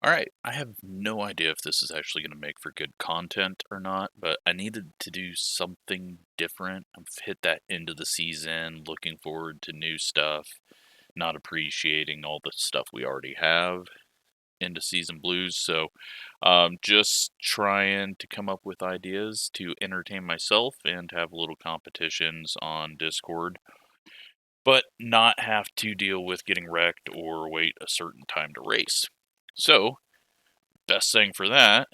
Alright, I have no idea if this is actually going to make for good content or not, but I needed to do something different. I've hit that end of the season, looking forward to new stuff, not appreciating all the stuff we already have, end of season blues, so just trying to come up with ideas to entertain myself and have little competitions on Discord, but not have to deal with getting wrecked or wait a certain time to race. So, best thing for that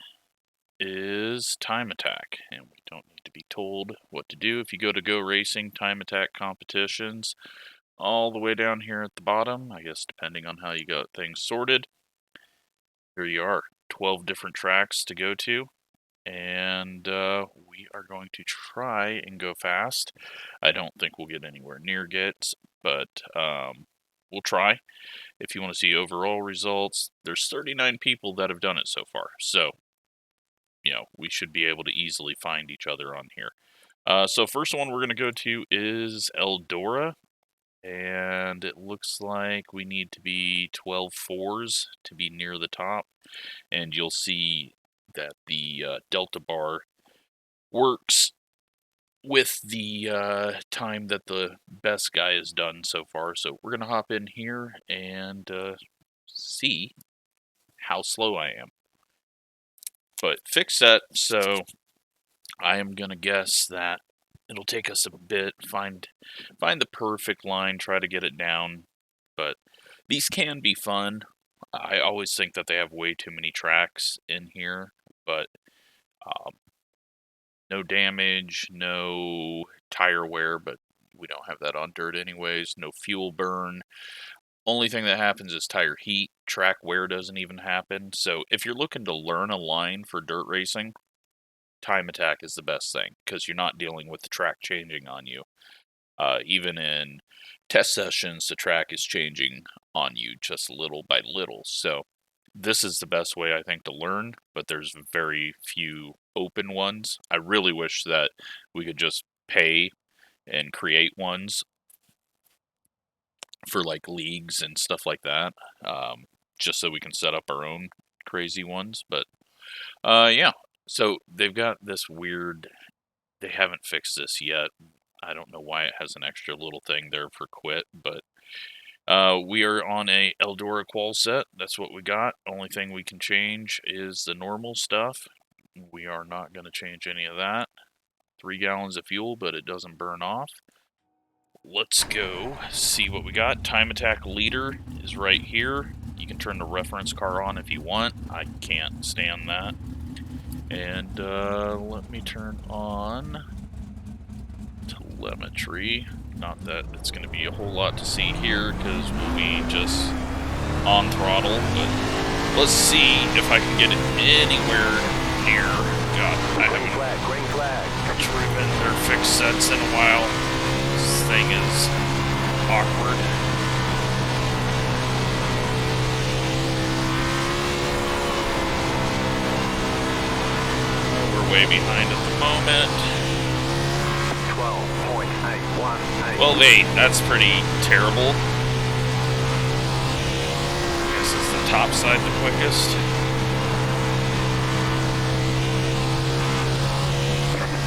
is time attack, and we don't need to be told what to do. If you go to Go Racing Time Attack competitions, all the way down here at the bottom, I guess depending on how you got things sorted, here you are, 12 different tracks to go to, and we are going to try and go fast. I don't think we'll get anywhere near gets, but we'll try. If you want to see overall results, there's 39 people that have done it so far, so we should be able to easily find each other on here. So first one we're going to go to is Eldora, and it looks like we need to be 12 fours to be near the top, and you'll see that the delta bar works with the time that the best guy has done so far. So we're going to hop in here and see how slow I am. But fix that, so I am going to guess that it'll take us a bit, find the perfect line, try to get it down, but these can be fun. I always think that they have way too many tracks in here, but no damage, no tire wear, but we don't have that on dirt anyways, no fuel burn. Only thing that happens is tire heat. Track wear doesn't even happen. So if you're looking to learn a line for dirt racing, time attack is the best thing because you're not dealing with the track changing on you. Even in test sessions, the track is changing on you just little by little. So this is the best way, I think, to learn, but there's very few open ones. I really wish that we could just pay and create ones for like leagues and stuff like that, just so we can set up our own crazy ones. But yeah, so they've got this weird, they haven't fixed this yet. I don't know why it has an extra little thing there for quit, but we are on a Eldora qual set. That's what we got. Only thing we can change is the normal stuff. We are not going to change any of that. 3 gallons of fuel, but it doesn't burn off. Let's go see what we got. Time attack leader is right here. You can turn the reference car on if you want. I can't stand that. And let me turn on telemetry. Not that it's going to be a whole lot to see here because we'll be just on throttle. But let's see if I can get it anywhere near. God, I haven't driven their fixed sets in a while. This thing is awkward. We're way behind at the moment. 12.818. Well, that's pretty terrible. This is the top side the quickest.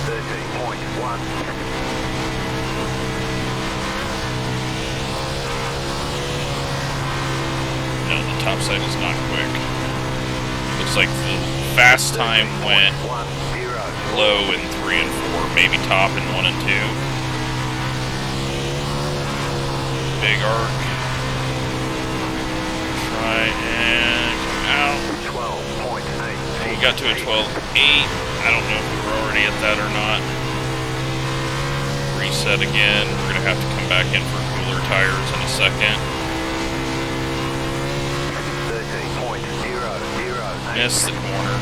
13.1. No, the top side is not quick. Looks like the fast time went low in 3 and 4, maybe top in 1 and 2. Big arc. Try and come out. 12.8. We got to a 12.8. I don't know if we were already at that or not. Reset again. We're going to have to come back in for cooler tires in a second. Missed the corner.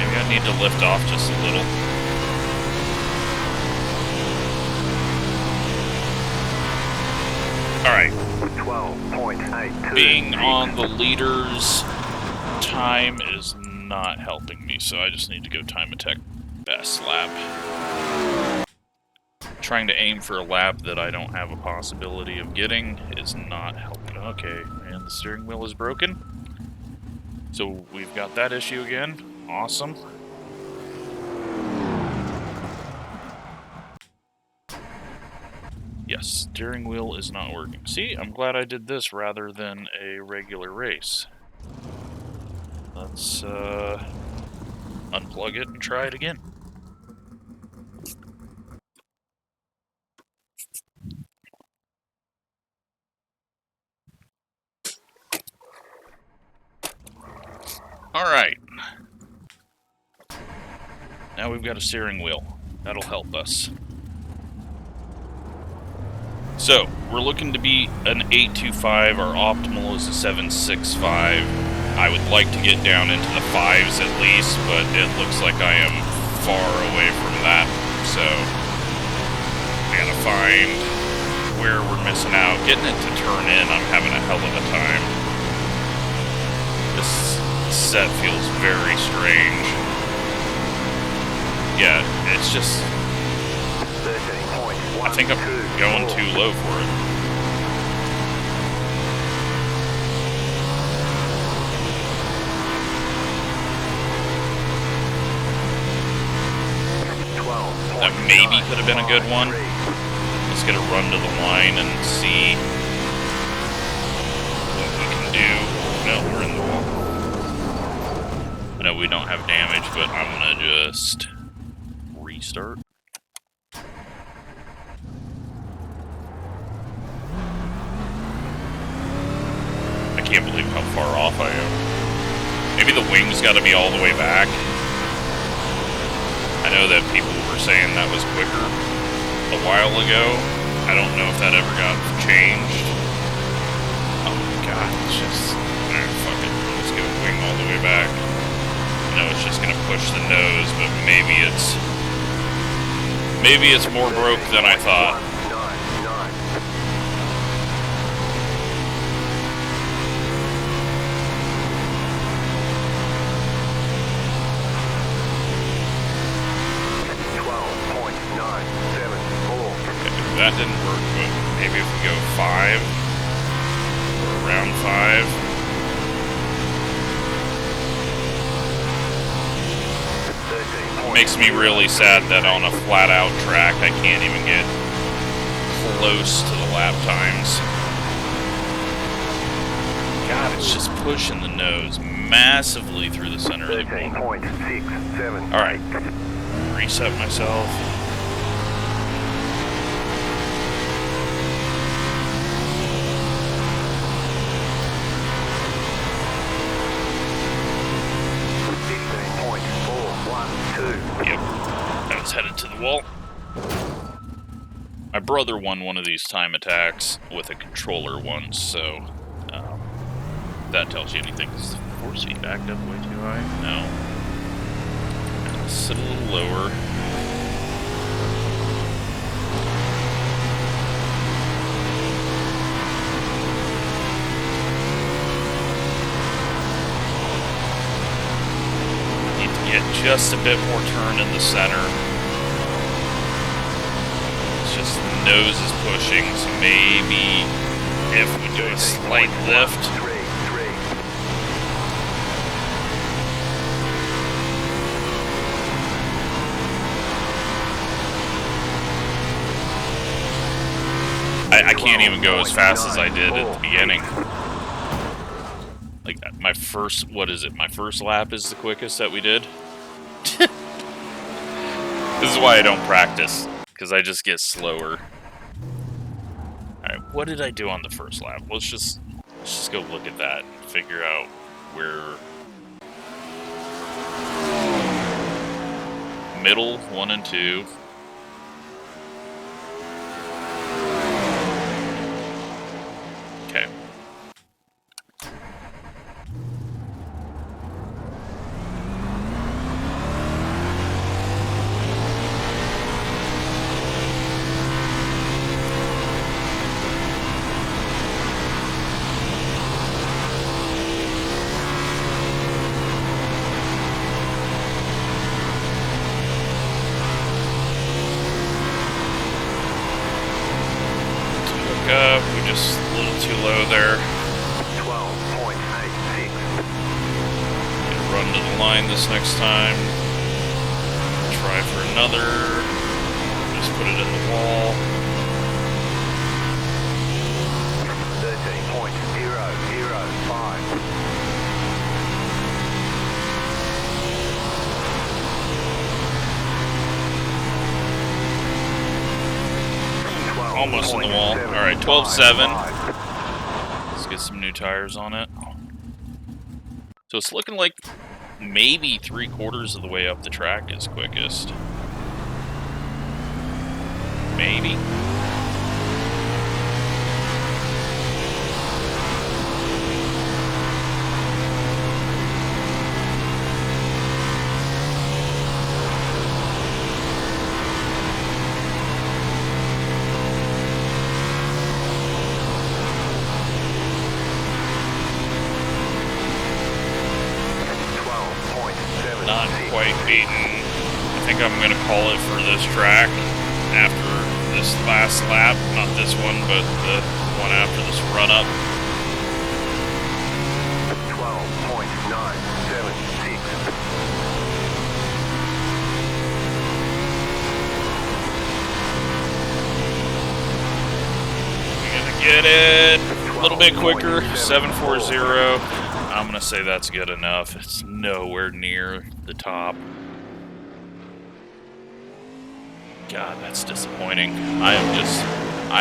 Maybe I need to lift off just a little. Alright. 12.82. Being on the leaders, time is not helping me, so I just need to go time attack best lap. Trying to aim for a lap that I don't have a possibility of getting is not helping. Okay, and the steering wheel is broken. So we've got that issue again. Awesome. Yes, steering wheel is not working. See, I'm glad I did this rather than a regular race. Let's unplug it and try it again. Alright. Now we've got a steering wheel. That'll help us. So, we're looking to be an 825. Our optimal is a 765. I would like to get down into the 5s at least, but it looks like I am far away from that. So, I gotta find where we're missing out. Getting it to turn in, I'm having a hell of a time. This set feels very strange. Yeah, it's just... I think I'm going too low for it. That maybe could have been a good one. Let's get a run to the line and see what we can do. No, we're in the wall. I know we don't have damage, but I'm gonna just restart. I can't believe how far off I am. Maybe the wings got to be all the way back. I know that people were saying that was quicker a while ago. I don't know if that ever got changed. Oh my god, it's just... Alright, fuck it. Let's get a wing all the way back. I know it's just gonna push the nose, but maybe it's more broke than I thought. That didn't work, but maybe if we go 5, or around 5. It makes me really sad that on a flat-out track I can't even get close to the lap times. God, it's just pushing the nose massively through the center of the wheel. Alright, reset myself. Yep, I was headed to the wall. My brother won one of these time attacks with a controller once, so that tells you anything. Is the force feed backed up way too high? No. Sit a little lower. Get just a bit more turn in the center. It's just the nose is pushing, so maybe if we do a slight lift. I can't even go as fast as I did at the beginning. Like, my first, what is it? My first lap is the quickest that we did. This is why I don't practice, because I just get slower. Alright, what did I do on the first lap? Let's just go look at that and figure out where... Middle, 1 and 2. Okay. run to the line this next time. Try for another. Just put it in the wall. 13.005. Almost in the wall. Alright, 12.7. Let's get some new tires on it. So it's looking like maybe 3/4 of the way up the track is quickest. Maybe. Not quite beaten. I think I'm going to call it for this track after this last lap. Not this one, but the one after this run-up. 12.976. We're going to get it a little bit quicker, 740. I'm going to say that's good enough. It's nowhere near the top. God, that's disappointing. I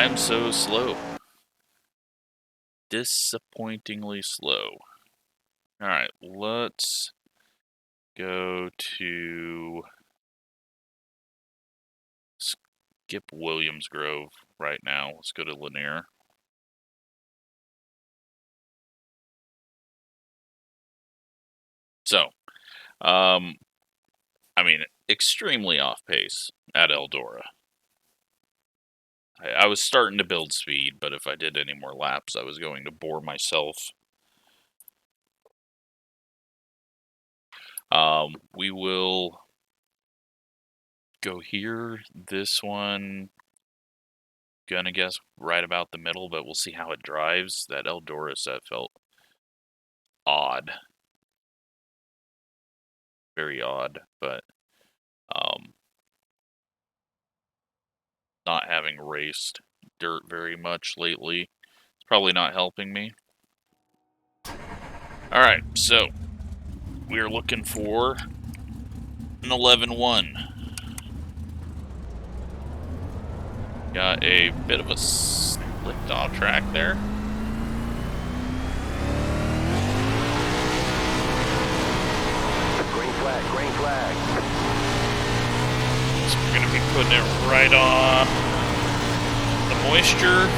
am so slow. Disappointingly slow. Alright, let's go to skip Williams Grove right now. Let's go to Lanier. So, I mean, extremely off pace at Eldora. I was starting to build speed, but if I did any more laps, I was going to bore myself. We will go here. This one, gonna guess right about the middle, but we'll see how it drives. That Eldora set felt odd. Very odd, but not having raced dirt very much lately, it's probably not helping me. Alright, so we are looking for an 11.1. Got a bit of a slipped off track there. Green flag, green flag. So we're going to be putting it right on the moisture.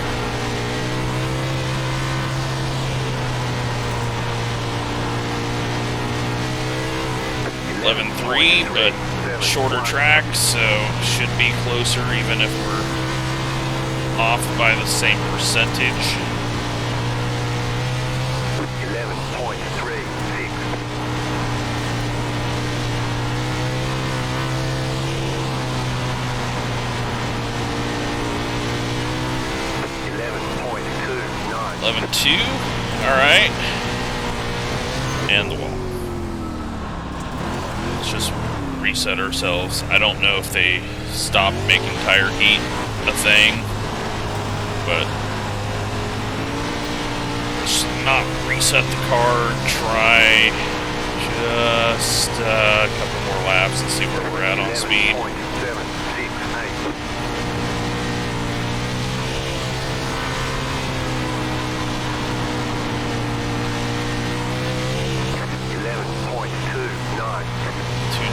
.3, but shorter track, so should be closer even if we're off by the same percentage. 11.36. 11.2. Alright. And the wall. Let's just reset ourselves. I don't know if they stopped making tire heat a thing, but let's not reset the car. Try just a couple more laps and see where we're at on speed.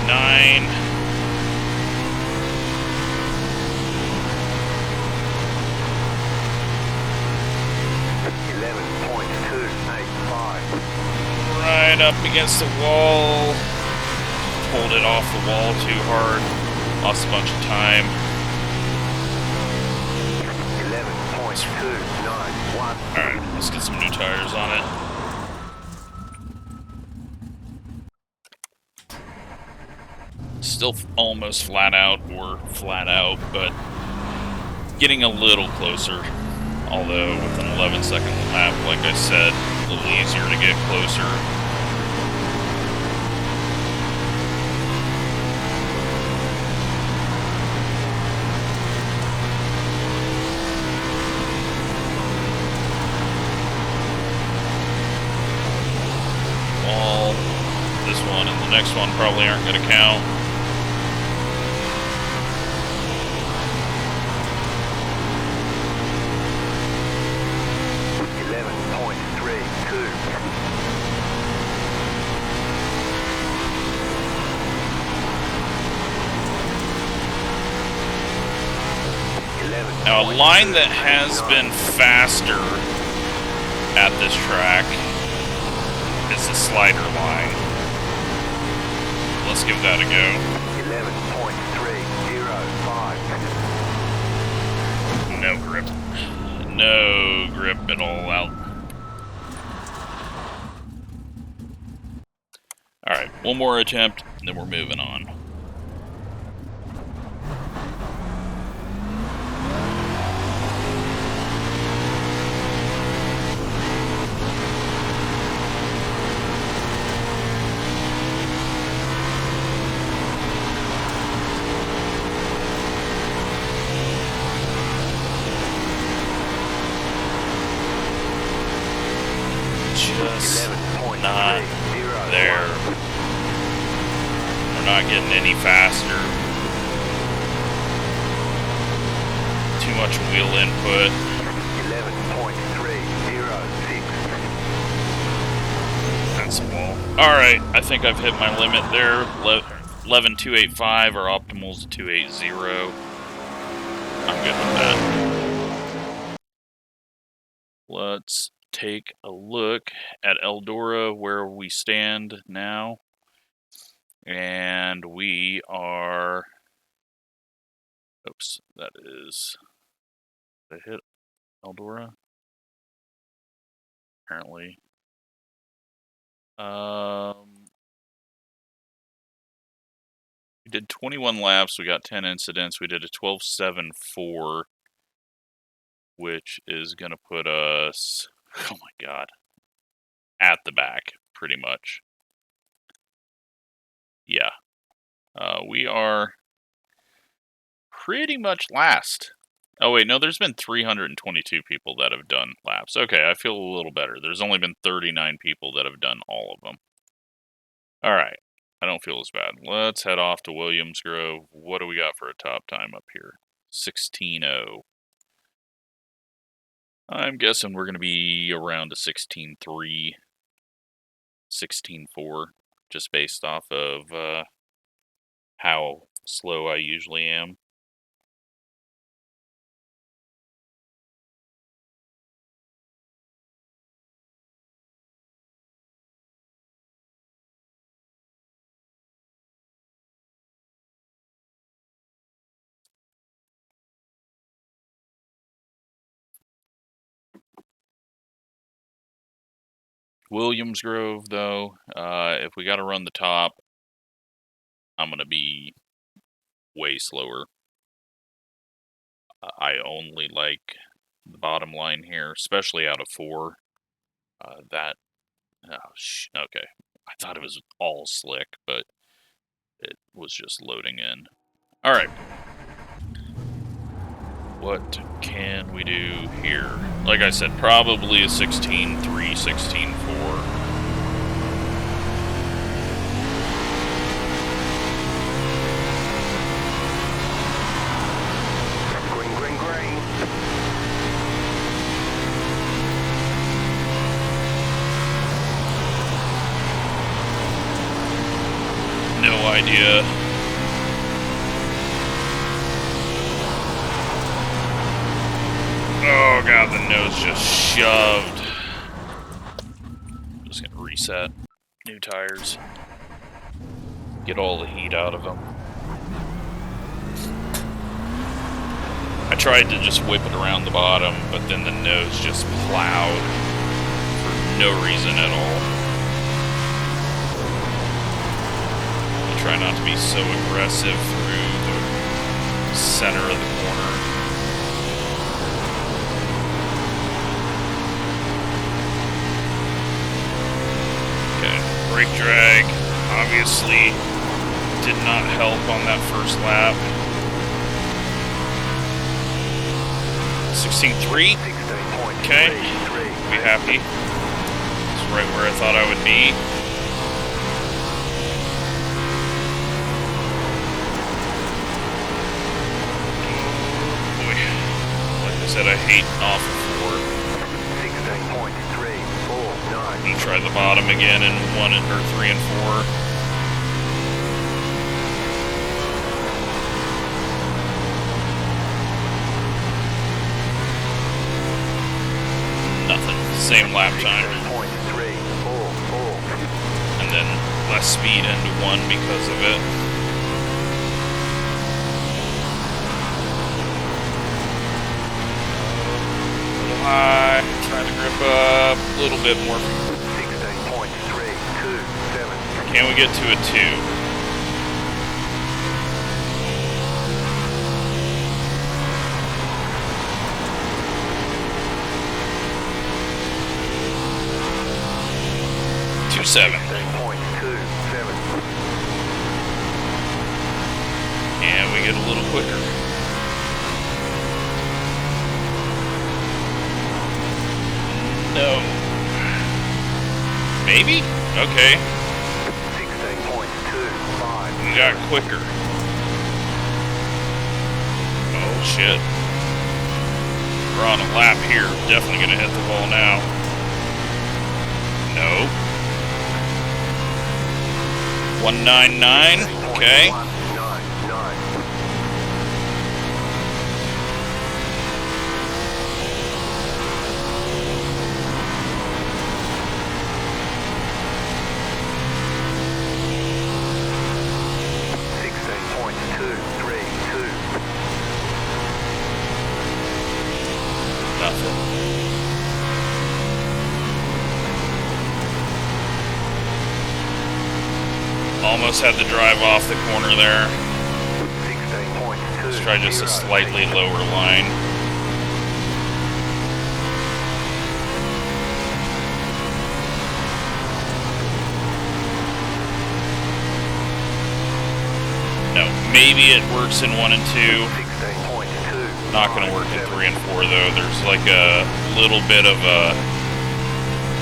9. Right up against the wall. Pulled it off the wall too hard. Lost a bunch of time. 11.291. Alright, let's get some new tires on it. Still almost flat out or flat out, but getting a little closer. Although with an 11-second lap, like I said, a little easier to get closer. this one, and the next one probably aren't going to count. Now, a line that has been faster at this track is the slider line. Let's give that a go. 11.305. No grip. No grip at all out. Alright, one more attempt, and then we're moving on. Just not there. We're not getting any faster. Too much wheel input. 11.306. That's a wall. Alright, I think I've hit my limit there. 11.285, our optimal's 280. I'm good with that. Let's take a look at Eldora, where we stand now. And we are... Oops, that is... Did I hit Eldora? Apparently. We did 21 laps, we got 10 incidents, we did a 12.74, which is going to put us, oh my god, at the back, pretty much. Yeah. We are pretty much last. Oh wait, no, there's been 322 people that have done laps. Okay, I feel a little better. There's only been 39 people that have done all of them. Alright, I don't feel as bad. Let's head off to Williams Grove. What do we got for a top time up here? 16.0. I'm guessing we're going to be around a 16.3, 16.4, just based off of how slow I usually am. Williams Grove, though, if we got to run the top, I'm going to be way slower. I only like the bottom line here, especially out of 4. Okay. I thought it was all slick, but it was just loading in. Alright. What can we do here? Like I said, probably a 16.3, 16.4. No idea. Oh god, the nose just shoved. Just gonna reset. New tires. Get all the heat out of them. I tried to just whip it around the bottom, but then the nose just plowed for no reason at all. Try not to be so aggressive through the center of the corner. Okay, brake drag obviously did not help on that first lap. 16.3. Okay, be happy. It's right where I thought I would be. said, I hate off of 4. 16.349. And try the bottom again in 1 or 3 and 4. Nothing. Same lap time. 16.344. And then less speed into 1 because of it. High, trying to grip up a little bit more. 16.327. Can we get to a 2? Two 7. 16.27. And we get a little quicker. No. Maybe? Okay. 16.25. We got quicker. Oh, shit. We're on a lap here. Definitely gonna hit the wall now. No. 199. Okay. 199. Nothing. Almost had the drive off the corner there. 16.2. Let's try just a slightly lower line. No, maybe it works in 1 and 2. 16.2. Not going to work in 3 and 4 though. There's like a little bit of a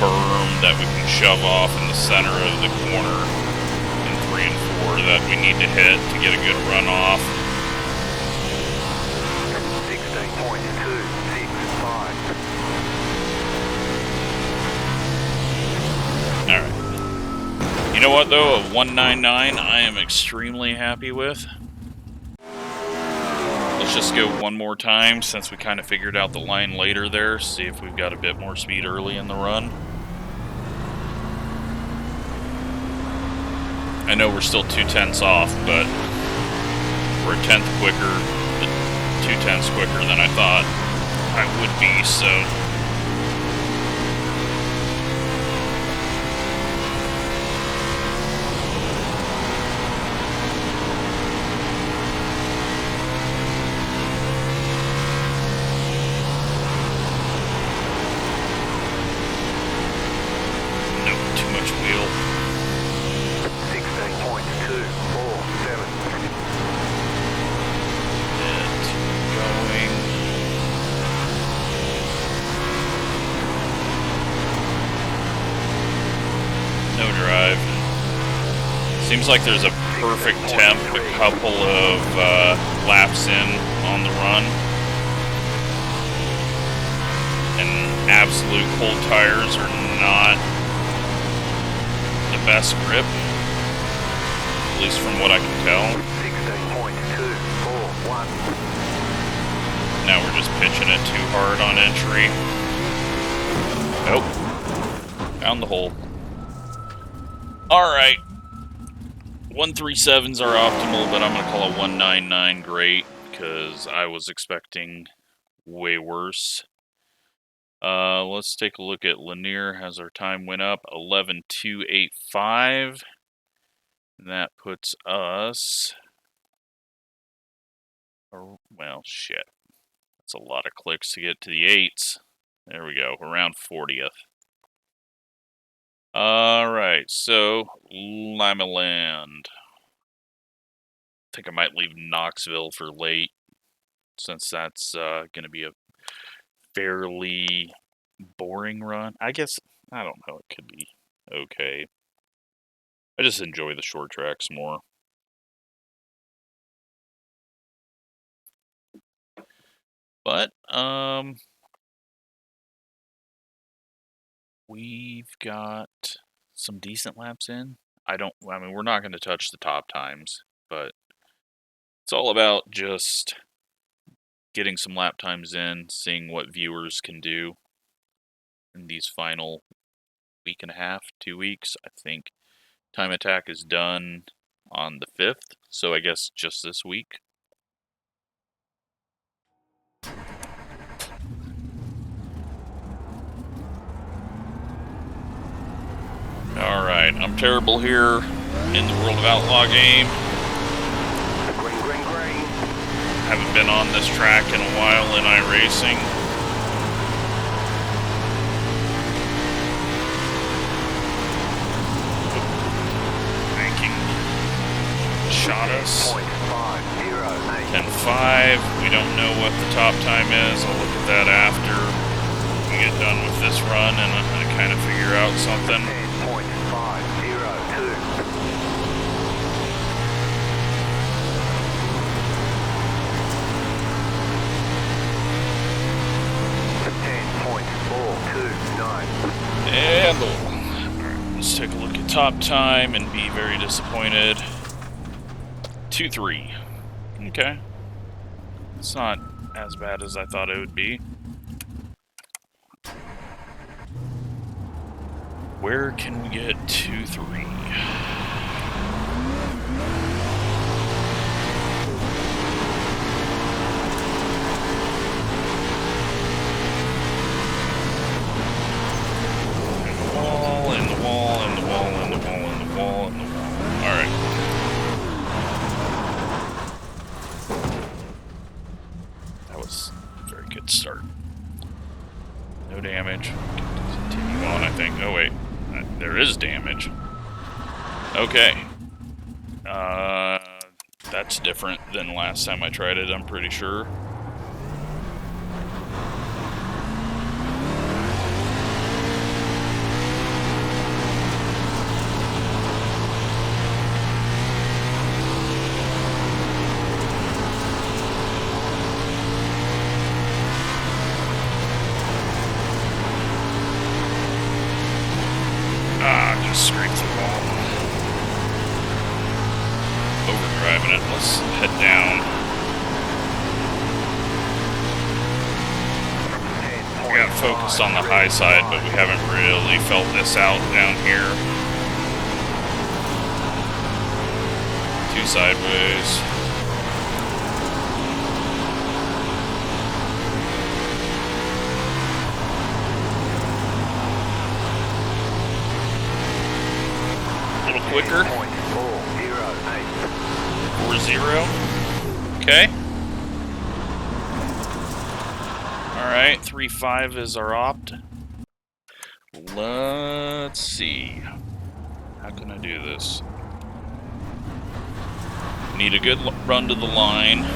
berm that we can shove off in the center of the corner in 3 and 4 that we need to hit to get a good run off. 16.265. Alright. You know what though? A 199 I am extremely happy with. Let's just go one more time since we kind of figured out the line later there. See if we've got a bit more speed early in the run. I know we're still 2/10 off, but we're a 1/10 quicker, 2/10 quicker than I thought I would be, so. Seems like there's a perfect temp a couple of laps in on the run. And absolute cold tires are not the best grip, at least from what I can tell. 16.241. Now we're just pitching it too hard on entry. Nope. Found the hole. Alright. 137s are optimal, but I'm going to call a 199 great, because I was expecting way worse. Let's take a look at Lanier. Has our time went up 11.285. And that puts us... well, shit. That's a lot of clicks to get to the 8s. There we go. Around 40th. Alright, so Limaland. I think I might leave Knoxville for late, since that's going to be a fairly boring run. I guess, I don't know, it could be okay. I just enjoy the short tracks more. But, we've got some decent laps in. I mean, we're not going to touch the top times, but it's all about just getting some lap times in, seeing what viewers can do in these final week and a half, 2 weeks. I think Time Attack is done on the 5th, so I guess just this week. Alright, I'm terrible here in the World of Outlaw game. Green, green, green. Haven't been on this track in a while in iRacing. Banking shot us. 10.5. We don't know what the top time is. I'll look at that after we get done with this run and I kind of figure out something. 10.502. And alright, let's take a look at top time and be very disappointed. 2.3. Okay. It's not as bad as I thought it would be. Where can we get 2.3? In the wall. Alright. That was a very good start. No damage. Continue on, I think. Oh, wait. There is damage. Okay. That's different than last time I tried it, I'm pretty sure. Just scraped the wall. Overdriving it. Let's head down. We got focused on the high side, but we haven't really felt this out down here. 2 sideways. Quicker. 4.0. Okay. Alright, 3.5 is our opt. Let's see. How can I do this? Need a good run to the line.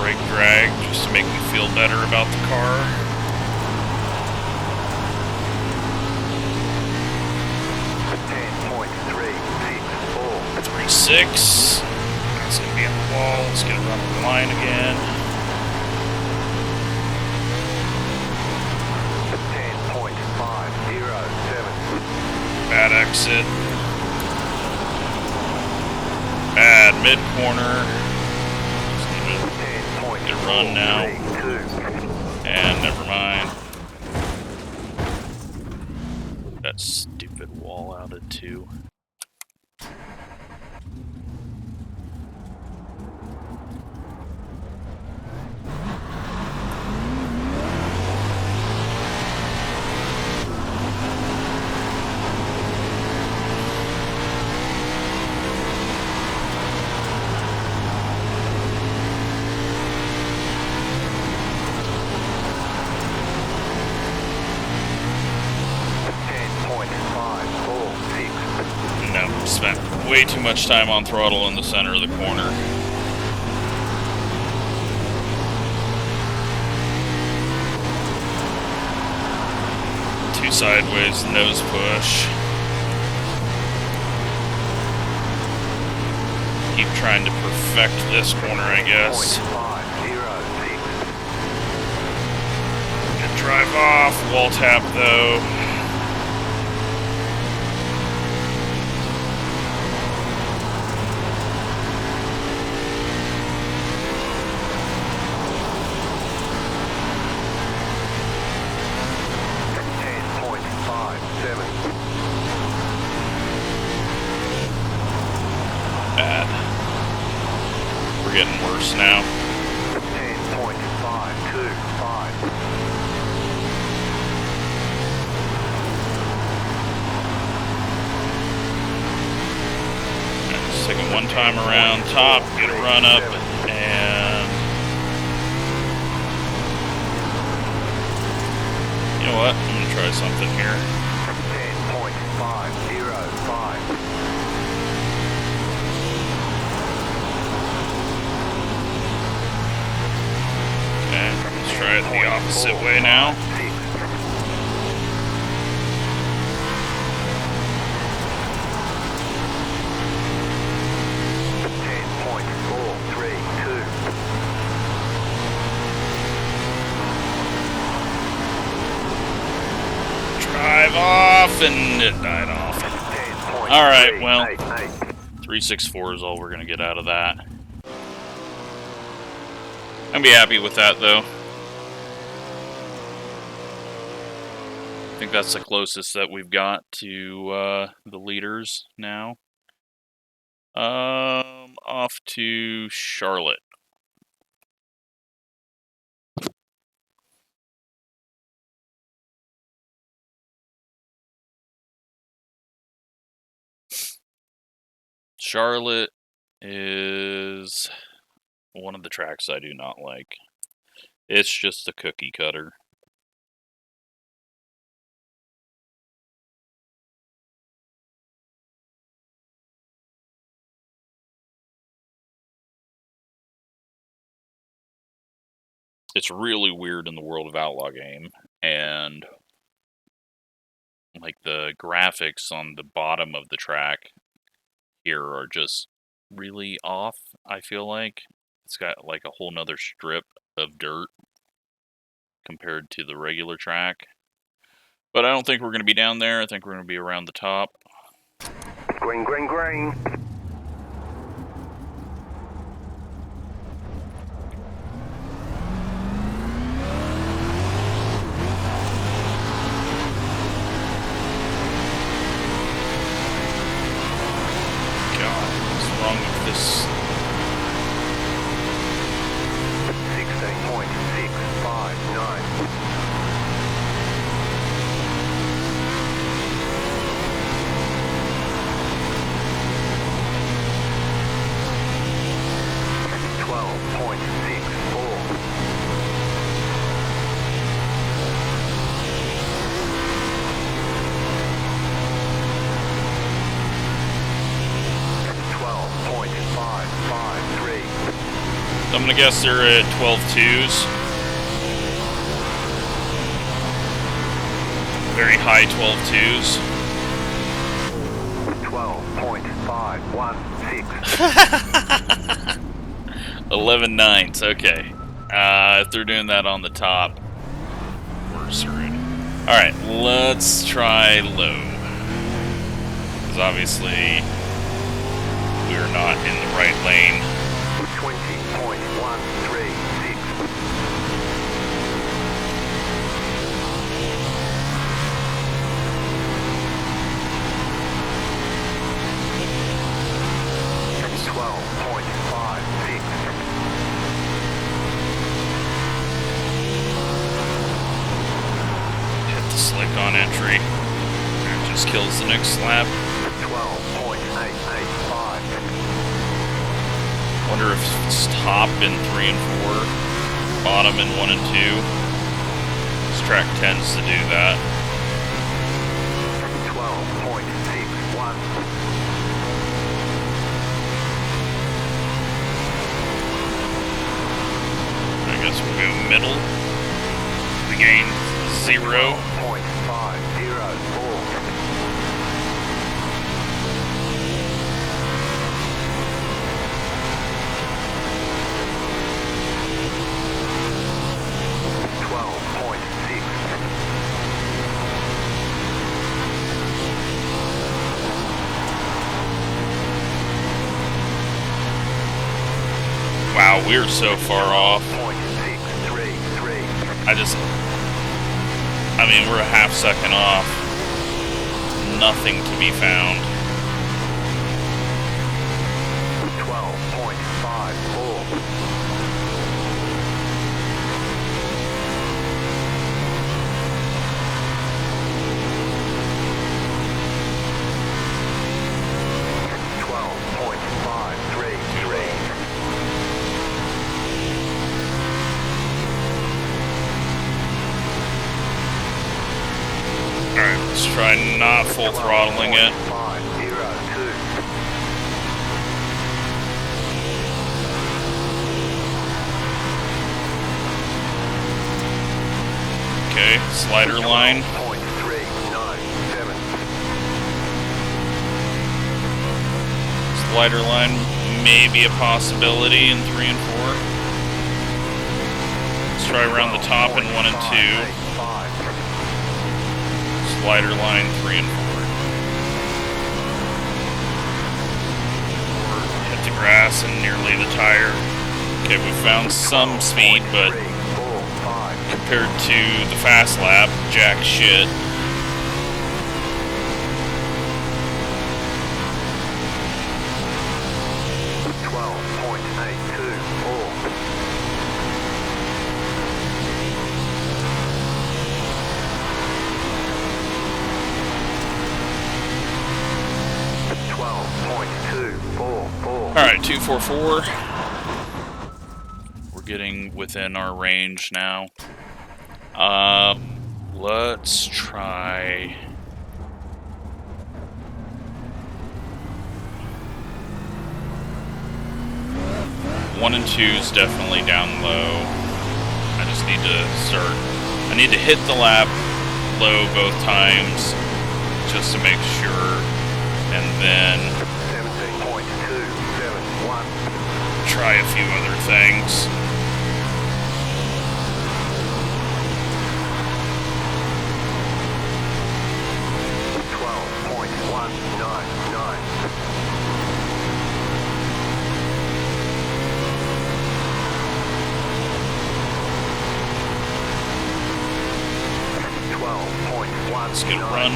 Brake drag just to make me feel better about the car. 3.6. It's gonna be on the wall. Let's get it run the line again. 10.507. Bad exit. Bad mid corner. Get a run now. And never mind. That stupid wall out at 2. Spent way too much time on throttle in the center of the corner. Two sideways, nose push. keep trying to perfect this corner, I guess. 506. Gonna drive off, wall tap though. Bad. We're getting worse now. 10.525. Just take it one time around top, get a run up, and you know what? I'm gonna try something here. 10.505. Okay, let's try it the opposite way now. 10.432. Drive off, and it died off. Alright, well, 364 is all we're gonna get out of that. I'm be happy with that, though. I think that's the closest that we've got to the leaders now. Off to Charlotte. Charlotte is one of the tracks I do not like. It's just a cookie cutter. It's really weird in the world of Outlaw game, and like the graphics on the bottom of the track here are just really off, I feel like. It's got like a whole nother strip of dirt compared to the regular track. But I don't think we're going to be down there. I think we're going to be around the top. Green, green, green. God, what's wrong with this? 16.659. I'm gonna guess they're at 12.2s. Very high 12.2s. 12.516. 11.9s, okay. If they're doing that on the top, we're screwed. Alright, let's try low. Because obviously, we're not in the right lane. 20.136. 12.56. Hit the slick on entry. That just kills the next lap. 12.885. Wonder if it's top in 3 and 4, bottom in 1 and 2. This track tends to do that. 12.61. I guess we'll go middle. We gain 0. 12.504. 12.505. Wow, we're so far off. I mean, we're a half second off. Nothing to be found. 12.54. Alright, let's try not full throttling it. Okay, slider line. Slider line may be a possibility in 3 and 4. Let's try around the top in 1 and 2. Slider line 3 and 4. Hit the grass and nearly the tire. Okay, we found some speed, but compared to the fast lap, jack shit. Alright, 244. We're getting within our range now. Let's try... One and 2's definitely down low. I just need to start... I need to hit the lap low both times just to make sure, and then try a few other things. Let's get a run.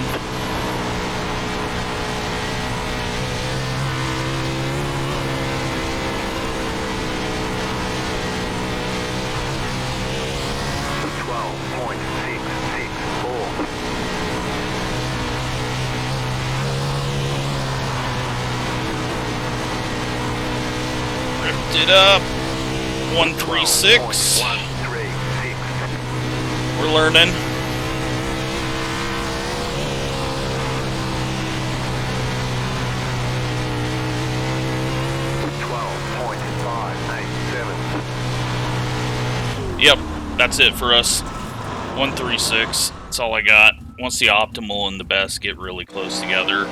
Ripped it up. 136. We're learning. Yep, that's it for us. 136. That's all I got. Once the optimal and the best get really close together,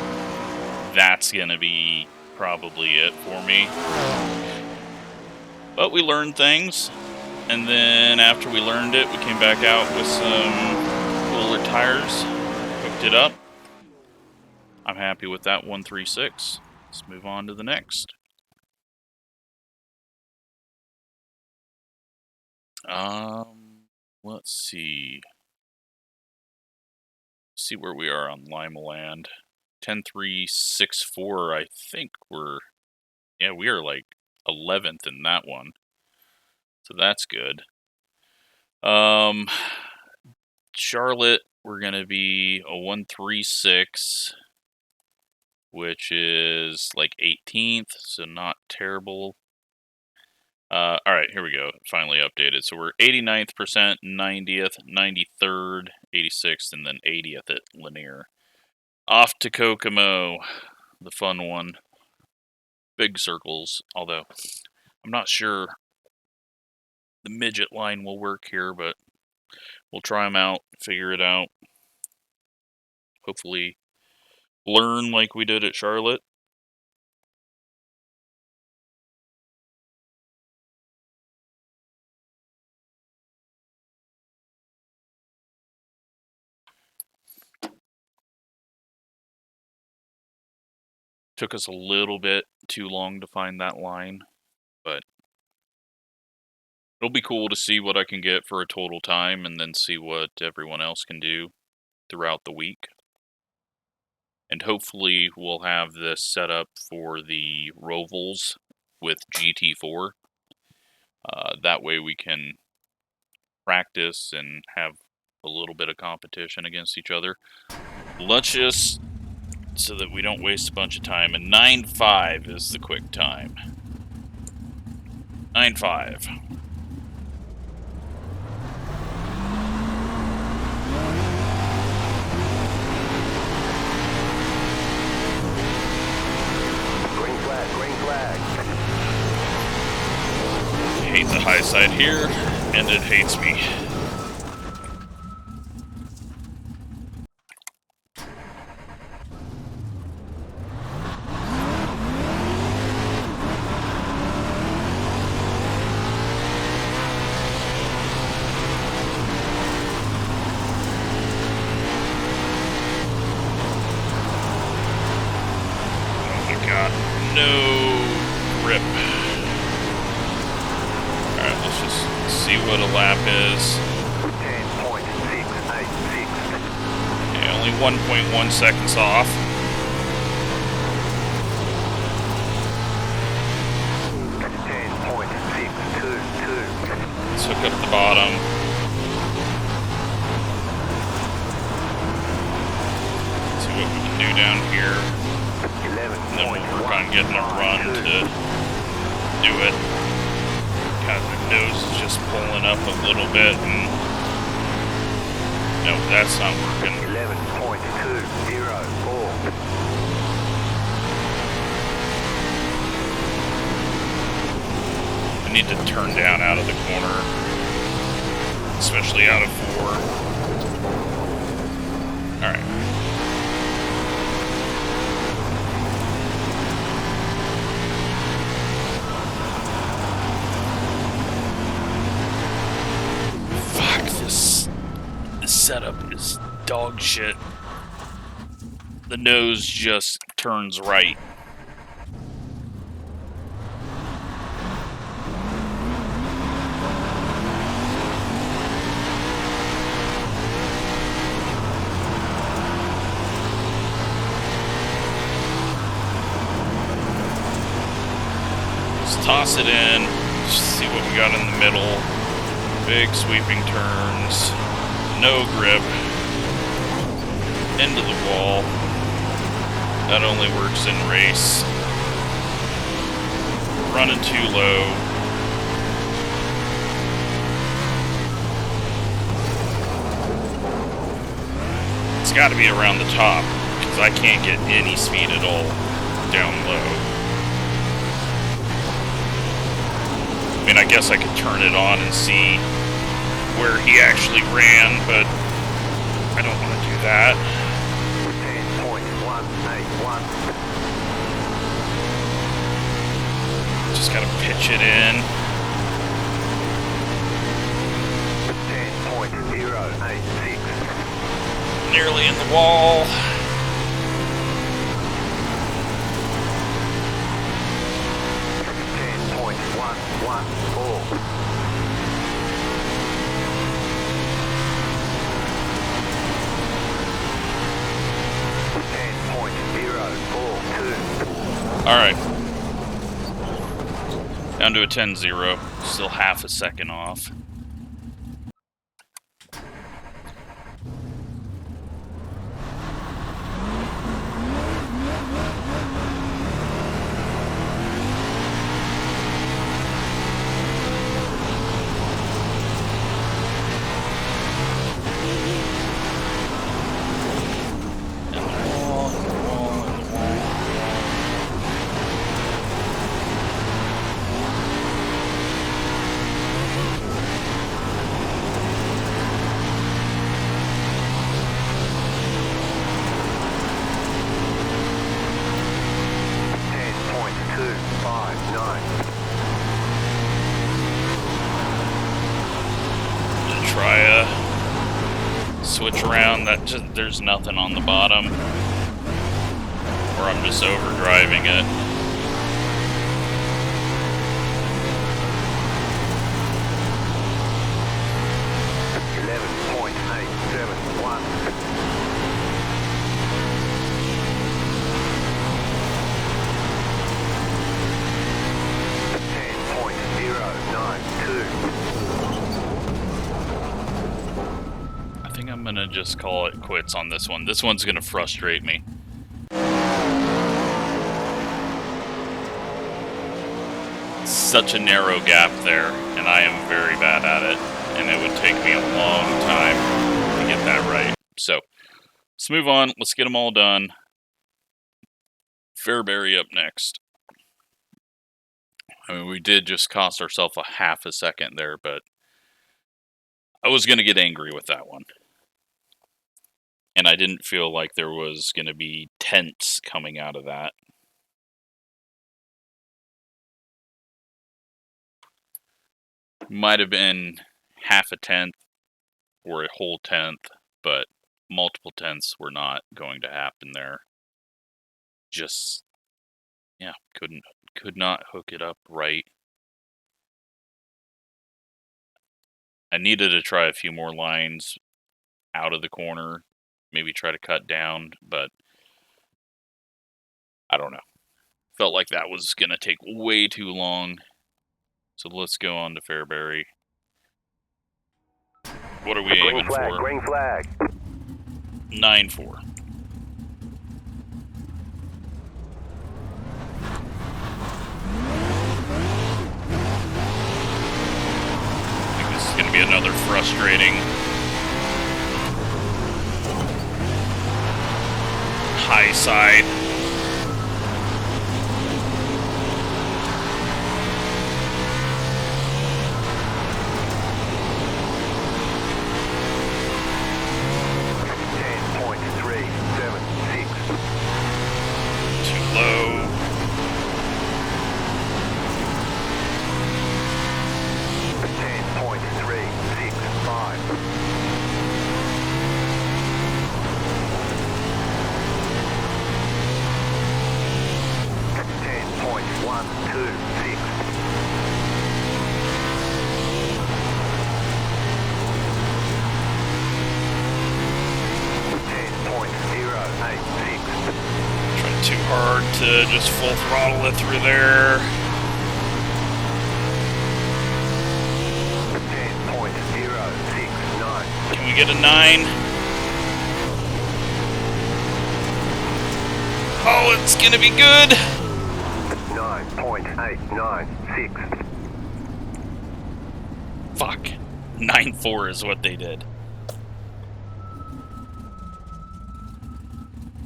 that's gonna be probably it for me. But we learned things, and then after we learned it, we came back out with some cooler tires, hooked it up. I'm happy with that 136. Let's move on to the next. Let's see. See where we are on Limaland. 10364, I think we are like 11th in that one. So that's good. Charlotte, we're going to be a 136, which is like 18th, so not terrible. Alright, here we go. Finally updated. So we're 89th percent, 90th, 93rd, 86th, and then 80th at Lanier. Off to Kokomo, the fun one. Big circles, although I'm not sure the midget line will work here, but we'll try them out, figure it out. Hopefully learn like we did at Charlotte. Took us a little bit too long to find that line, but It'll be cool to see what I can get for a total time and then see what everyone else can do throughout the week. And hopefully we'll have this set up for the Rovals with GT4. That way we can practice and have a little bit of competition against each other. Let's just, so that we don't waste a bunch of time, and 9.5 is the quick time. 9.5. Green flag, green flag. I hate the high side here, and it hates me. See what a lap is. 10.686. Okay, only 1.1 seconds off. That's 10.622. Let's hook up the bottom. See what we can do down here. 11. And then we'll work on getting a run to do it. God, the nose is just pulling up a little bit, and no, that's not working. 11.204. I need to turn down out of the corner, especially out of 4. All right. Setup is dog shit. The nose just turns right. Let's toss it in. See what we got in the middle. Big sweeping turns. No grip, into the wall. That only works in race. Running too low. It's got to be around the top, because I can't get any speed at all down low. I mean, I guess I could turn it on and see where he actually ran, but I don't want to do that. 10.181. Just gotta pitch it in. 10.086. Nearly in the wall. Alright. Down to a 10-0. Still half a second off. Switch around, there's nothing on the bottom, or I'm just overdriving it. think I'm gonna just call it quits on this one. This one's gonna frustrate me. Such a narrow gap there, and I am very bad at it, and it would take me a long time to get that right. So, let's move on. Let's get them all done. Fairbury up next. I mean, we did just cost ourselves a half a second there, but I was going to get angry with that one. And I didn't feel like there was going to be tenths coming out of that. Might have been half a tenth or a whole tenth, but multiple tenths were not going to happen there. Just, yeah, could not hook it up right. I needed to try a few more lines out of the corner, maybe try to cut down, but I don't know. Felt like that was going to take way too long. So let's go on to Fairbury. What are we aiming for? Green flag. 9-4. I think this is going to be another frustrating high side. To just full throttle it through there. 10.069. Can we get a 9? Oh, it's gonna be good. 9.896. Fuck. 9-4 is what they did.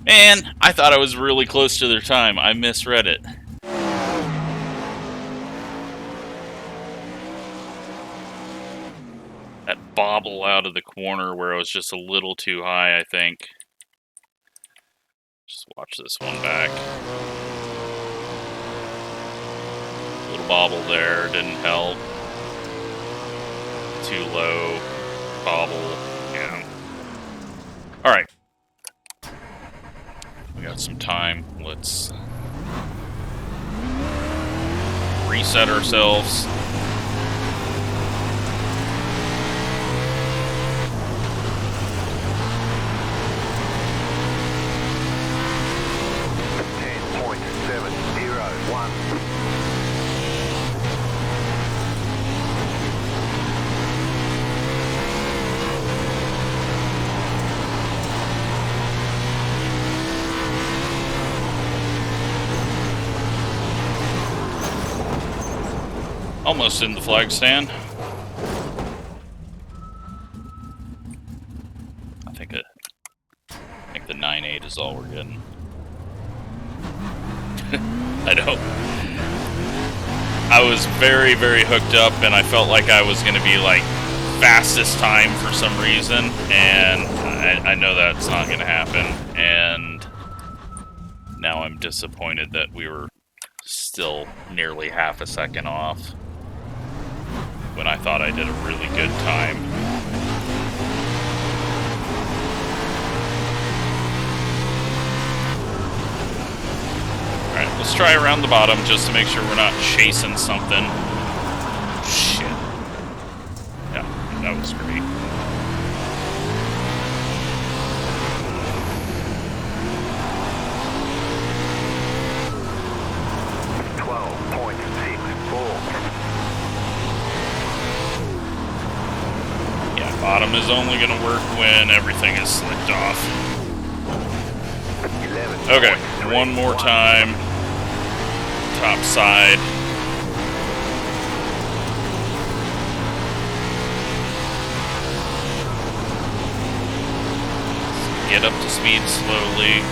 Man, I thought I was really close to their time. I misread it. That bobble out of the corner where I was just a little too high, I think. Just watch this one back. Little bobble there, didn't help. Too low. Bobble. Yeah. Alright. We got some time. Let's reset ourselves. Almost in the flag stand. I think the 9.8 is all we're getting. I know. I was very, very hooked up, and I felt like I was going to be like fastest time for some reason, and I know that's not going to happen. And now I'm disappointed that we were still nearly half a second off, when I thought I did a really good time. Alright, let's try around the bottom just to make sure we're not chasing something. Shit. Yeah, that was great. Bottom is only going to work when everything is slicked off. Okay, one more time. Top side. Get up to speed slowly.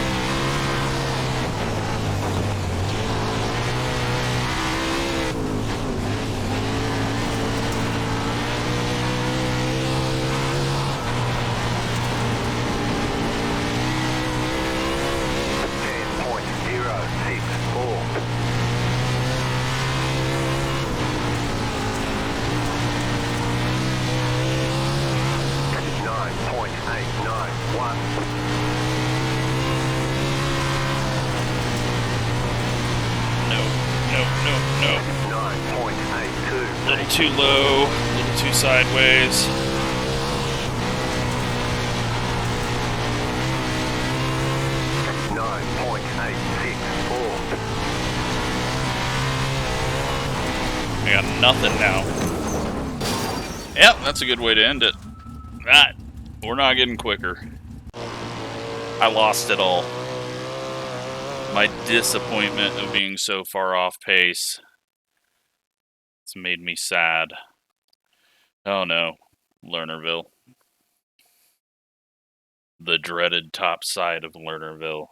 Too low, a little too sideways. I got nothing now. Yep, that's a good way to end it. We're not getting quicker. I lost it all. My disappointment of being so far off pace. It's made me sad. Oh no, Lernerville. The dreaded top side of Lernerville.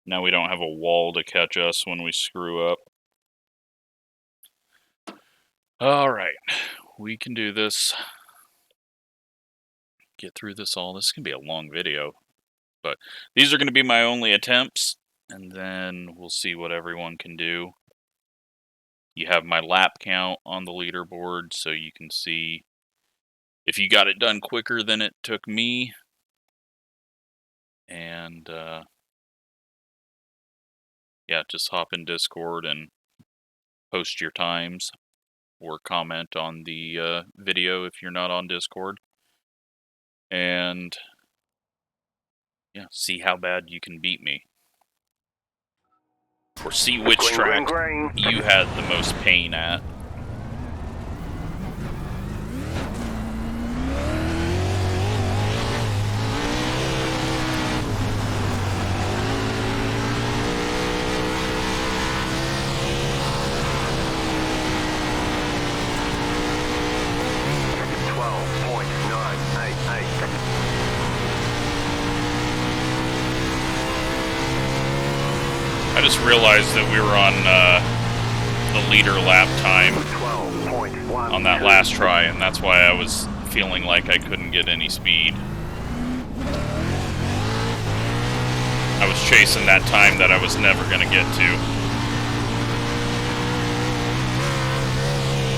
Now we don't have a wall to catch us when we screw up. Alright, we can do this. Get through this all. This is going to be a long video. But these are going to be my only attempts. And then we'll see what everyone can do. You have my lap count on the leaderboard, so you can see if you got it done quicker than it took me. And, yeah, just hop in Discord and post your times. Or comment on the video if you're not on Discord. And, yeah, see how bad you can beat me. Or see which track you had the most pain at. I just realized that we were on the leader lap time on that last try, and that's why I was feeling like I couldn't get any speed. I was chasing that time that I was never going to get to.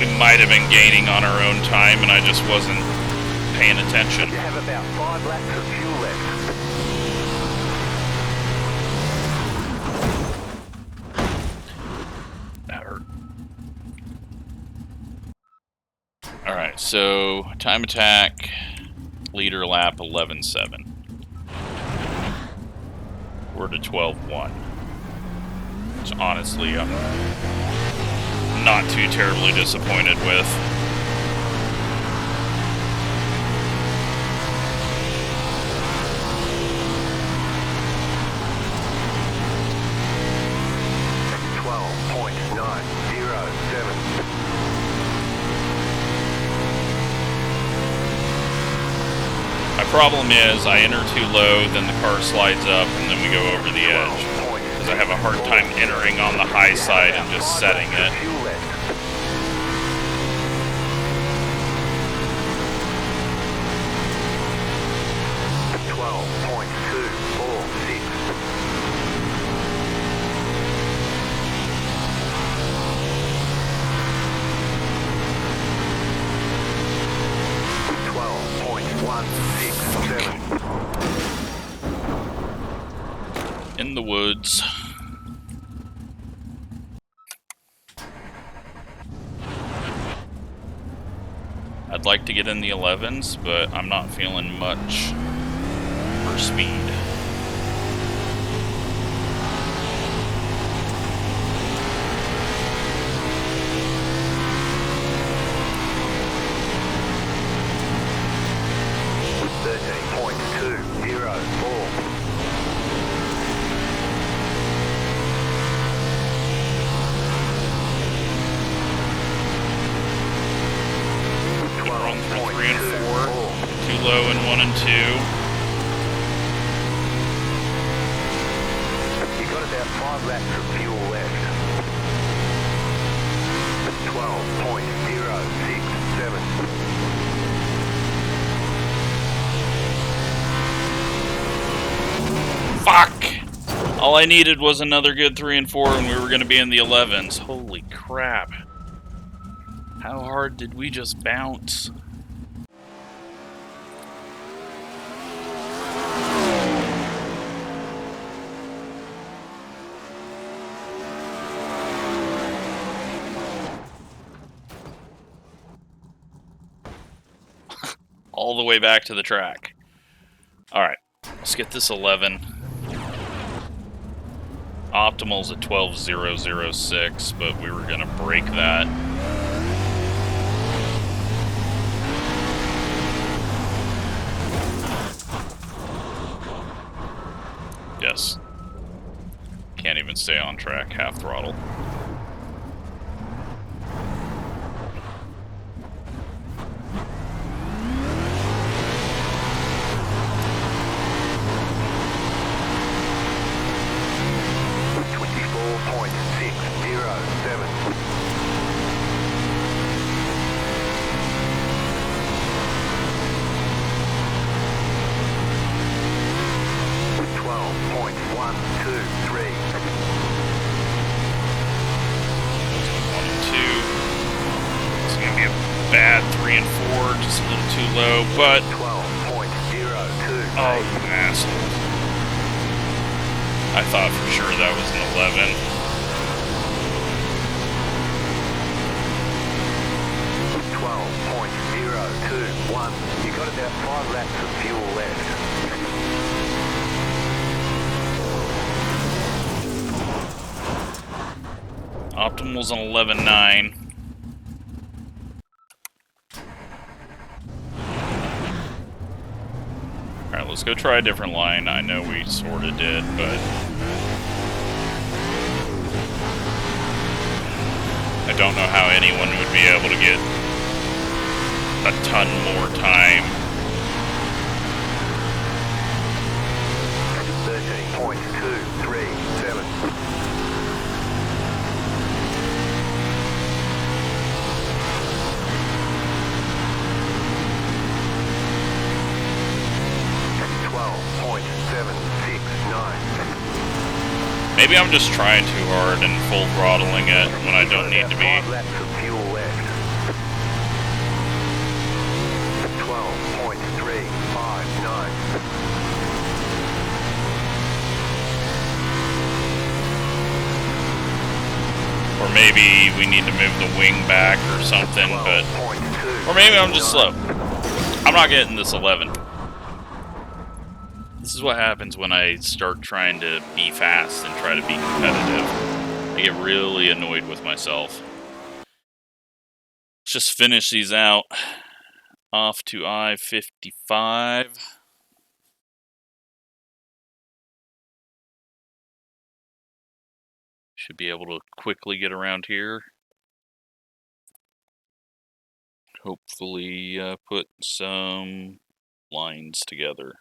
We might have been gaining on our own time, and I just wasn't paying attention. You have about 5 laps of fuel left. Alright, so time attack, leader lap 11.7. We're to 12.1. Which honestly, I'm not too terribly disappointed with. Problem is, I enter too low, then the car slides up, and then we go over the edge. Because I have a hard time entering on the high side and just setting it. In the woods. I'd like to get in the 11s, but I'm not feeling much for speed. 3 and 4. Too low in 1 and 2. You got about 5 laps of fuel left. 12.067. Fuck! All I needed was another good 3 and 4 and we were going to be in the 11s. Holy crap. How hard did we just bounce? All the way back to the track. Alright, let's get this 11. Optimal's at 12.006, but we were going to break that. Yes. Can't even stay on track, half throttle. Bad 3 and 4, just a little too low, but 12.02. oh, you asshole. I thought for sure that was an 11. 12.021. You got about 5 laps of fuel left. Optimal's an 11.9. Alright, let's go try a different line. I know we sort of did, but I don't know how anyone would be able to get a ton more time. 13.237. Maybe I'm just trying too hard and full throttling it when I don't need to be. 5 laps of fuel left. 12.359. Or maybe we need to move the wing back or something, but... Or maybe I'm just slow. I'm not getting this 11. This is what happens when I start trying to be fast and try to be competitive. I get really annoyed with myself. Let's just finish these out. Off to I-55. Should be able to quickly get around here. Hopefully put some lines together.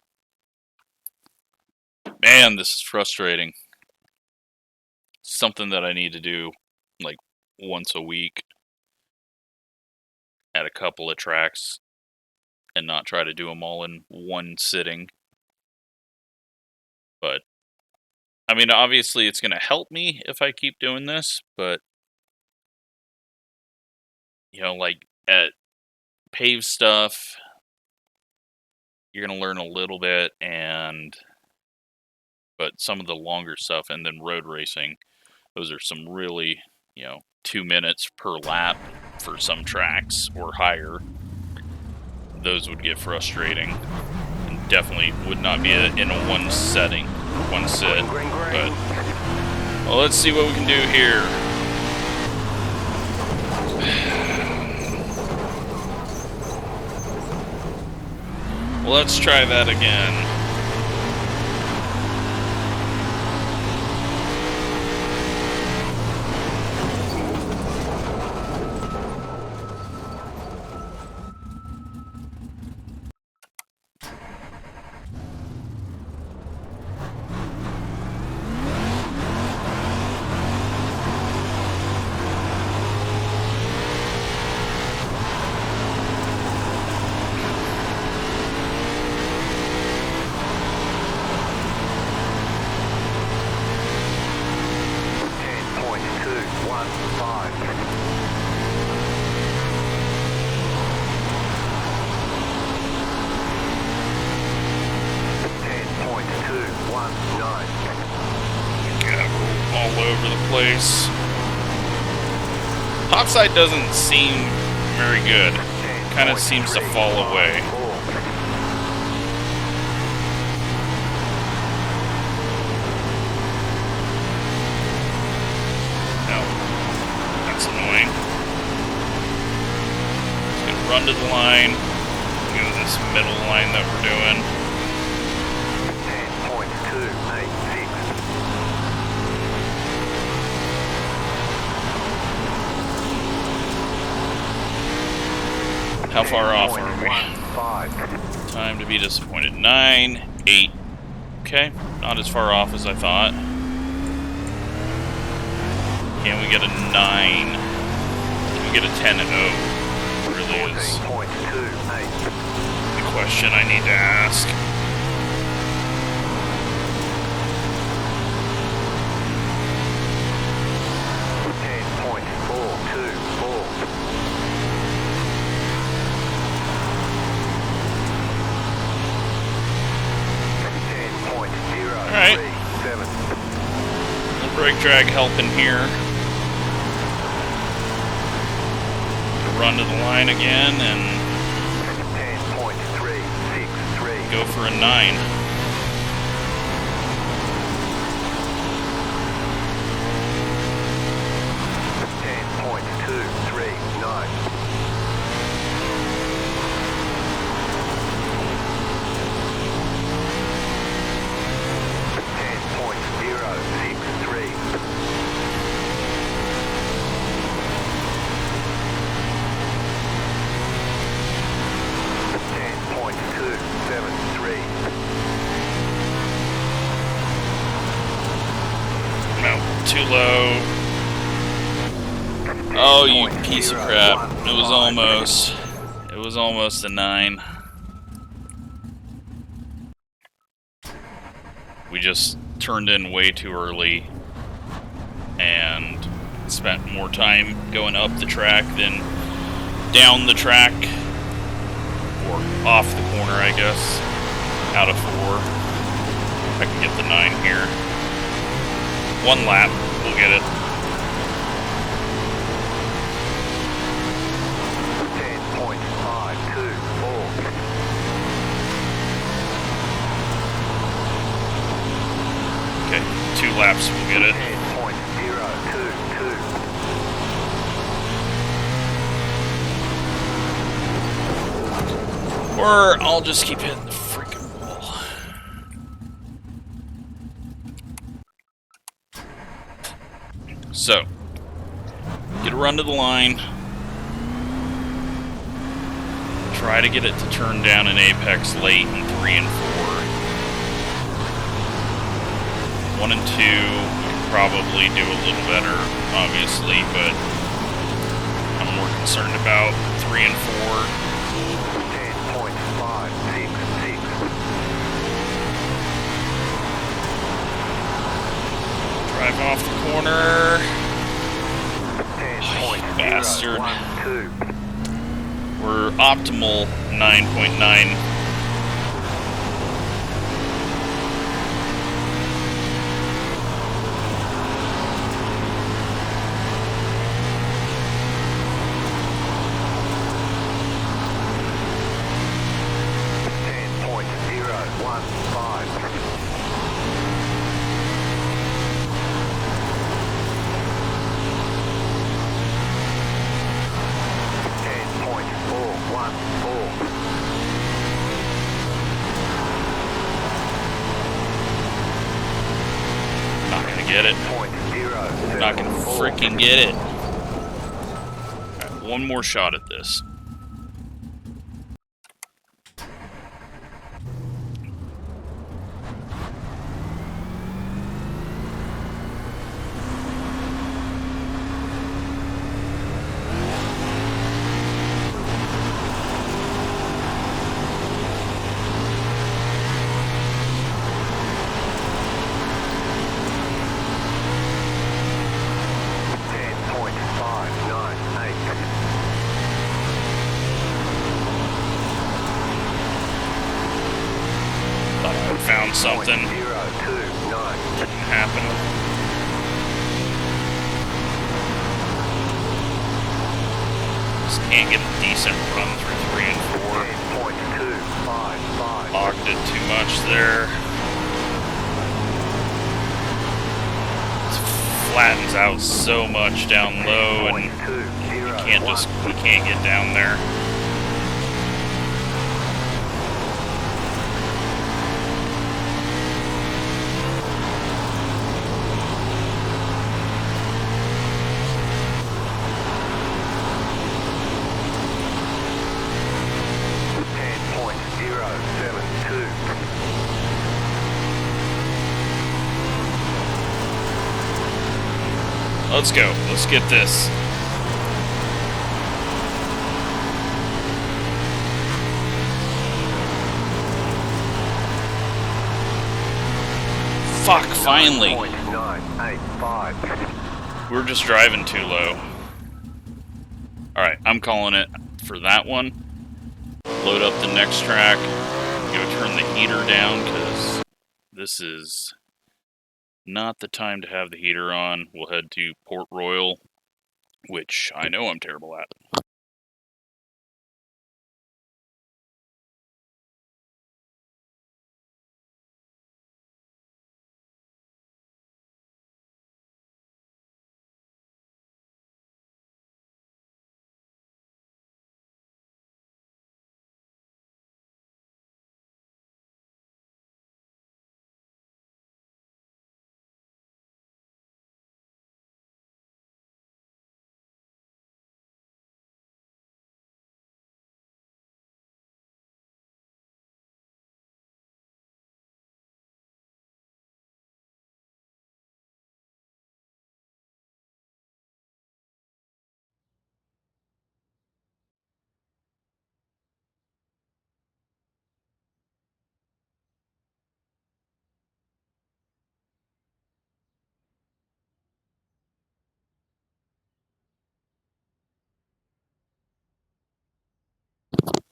Man, this is frustrating. Something that I need to do like once a week at a couple of tracks and not try to do them all in one sitting. But, I mean, obviously it's going to help me if I keep doing this, but, you know, like at paved stuff, you're going to learn a little bit, but some of the longer stuff, and then road racing, those are some really, 2 minutes per lap for some tracks or higher. Those would get frustrating. And definitely would not be in a one sit. But, well, let's see what we can do here. Well, let's try that again. over the place. Topside doesn't seem very good. Kind of seems to fall away. No, that's annoying. Just gonna run to the line. Go to this middle line that we're doing. 10.286. How far off are we? 5. Time to be disappointed. 9, 8. Okay, not as far off as I thought. Can we get a 9? Can we get a 10 and 0? Really is the question I need to ask. Alright. The brake drag helping here. Run to the line again and 10.363. go for a 9. Too low. Oh, you piece of crap. It was almost. It was almost a 9. We just turned in way too early and spent more time going up the track than down the track. Or off the corner, I guess. Out of 4. I can get the 9 here. 1 lap, we'll get it. 10.524. Okay, 2 laps, we'll get it. 10.022. Or I'll just keep hitting the freaking wall. So, get a run to the line. Try to get it to turn down an apex late in 3 and 4. 1 and 2 would probably do a little better, obviously, but I'm more concerned about 3 and 4. 10.566. Drive off the corner. 10.012. Bastard. We're optimal 9.9. Get it. Not gonna freaking get it. Alright, one more shot at this. Found something. Didn't happen. can't get a decent run through 3 and 4. 10.255. Locked it too much there. It flattens out so much down low, and we can't get down there. Let's go. Let's get this. Fuck, finally. 9.985. We're just driving too low. Alright, I'm calling it for that one. Load up the next track. Go turn the heater down, because this is not the time to have the heater on. We'll head to Port Royal, which I know I'm terrible at.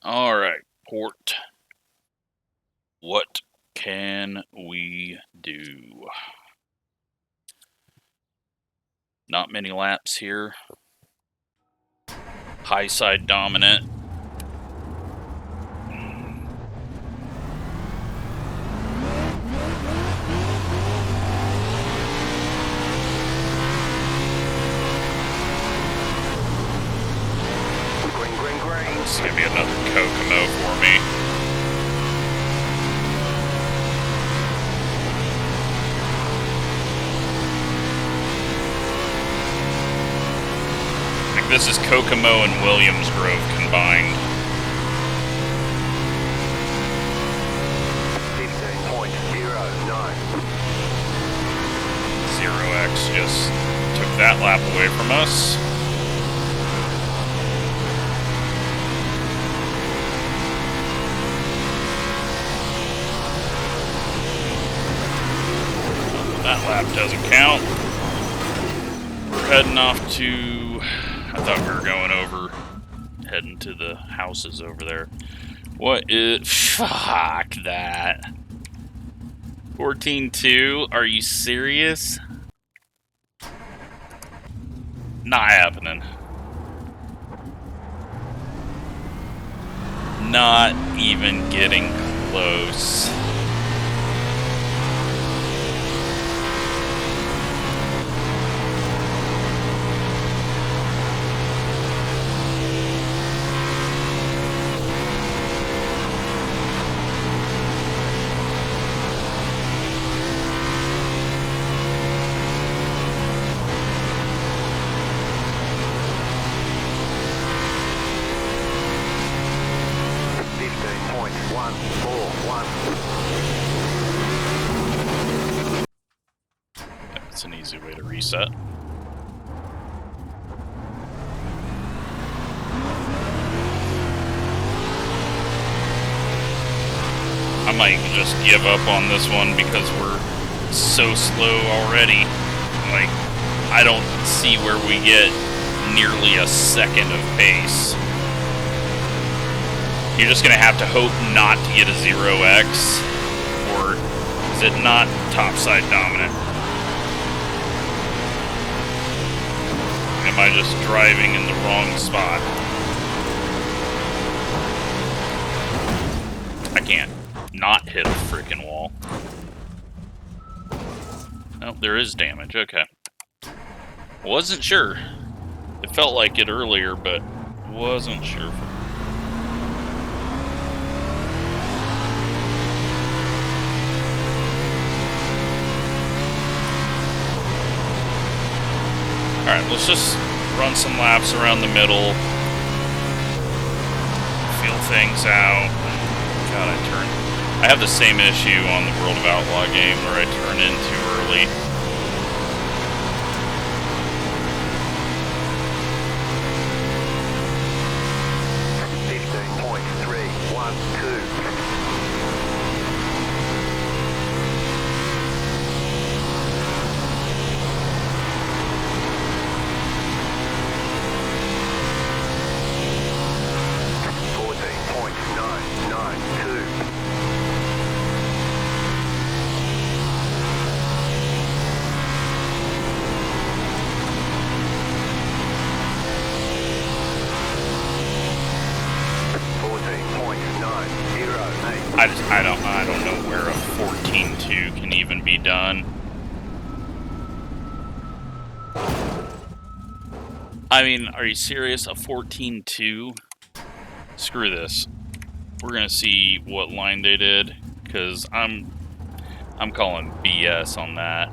Alright, Port. What can we do? Not many laps here. High side dominant. This is going to be another Kokomo for me. I think this is Kokomo and Williams Grove combined. 15.09. 0x just took that lap away from us. That lap doesn't count. We're heading off to... I thought we were going over... heading to the houses over there. What is... Fuck that. 14.2? Are you serious? Not happening. Not even getting close. That's an easy way to reset. I might just give up on this one because we're so slow already. Like, I don't see where we get nearly a second of pace. You're just gonna have to hope not to get a 0x, or is it not topside dominant? Am I just driving in the wrong spot? can't not hit a freaking wall. Oh, there is damage. Okay. Wasn't sure. It felt like it earlier, but wasn't sure. Alright, let's just run some laps around the middle. Feel things out. God, I have the same issue on the World of Outlaw game where I turn in too early. I don't know where a 14.2 can even be done. I mean, are you serious? A 14.2? Screw this. We're gonna see what line they did, because I'm calling BS on that.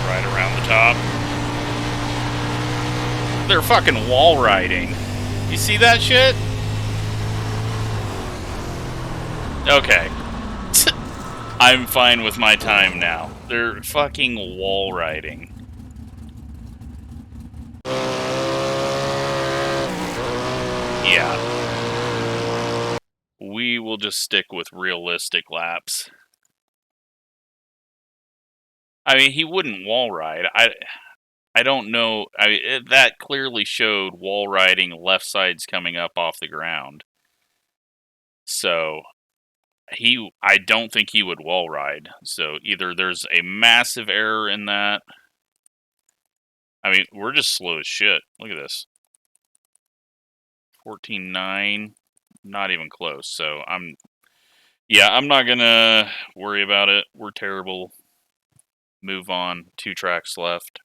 Right around the top. They're fucking wall riding. You see that shit? Okay. I'm fine with my time now. They're fucking wall riding. Yeah. We will just stick with realistic laps. I mean, he wouldn't wall ride. I don't know. That clearly showed wall riding, left sides coming up off the ground. So, I don't think he would wall ride. So, either there's a massive error in that. I mean, we're just slow as shit. Look at this. 14.9. Not even close. So, I'm not gonna worry about it. We're terrible. Move on. 2 tracks left.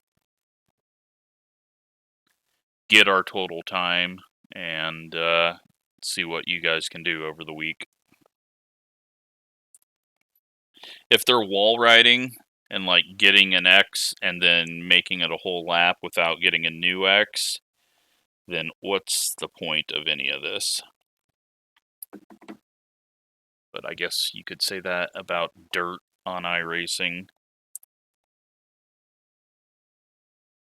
Get our total time and see what you guys can do over the week. If they're wall riding and like getting an X and then making it a whole lap without getting a new X, then what's the point of any of this? But I guess you could say that about dirt on iRacing.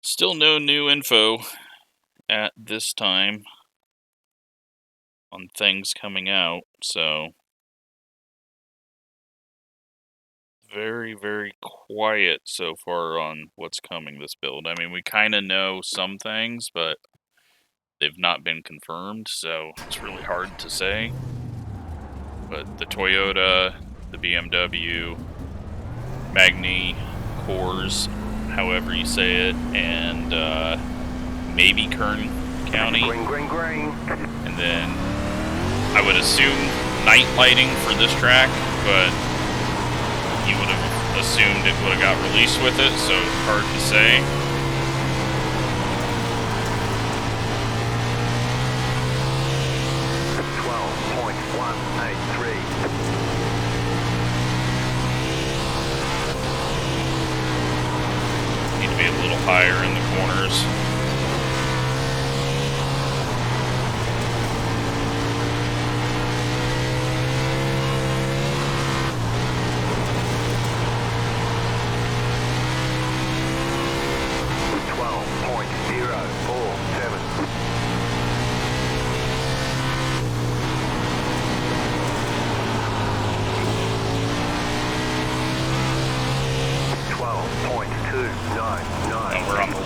Still no new info at this time on things coming out, so very, very quiet so far on what's coming this build. I mean, we kind of know some things, but they've not been confirmed, so it's really hard to say. But the Toyota, the BMW, Magni, Coors, however you say it, and maybe Kern County. And then I would assume night lighting for this track, but you would have assumed it would have got released with it, so it's hard to say. Need to be a little higher in the corners.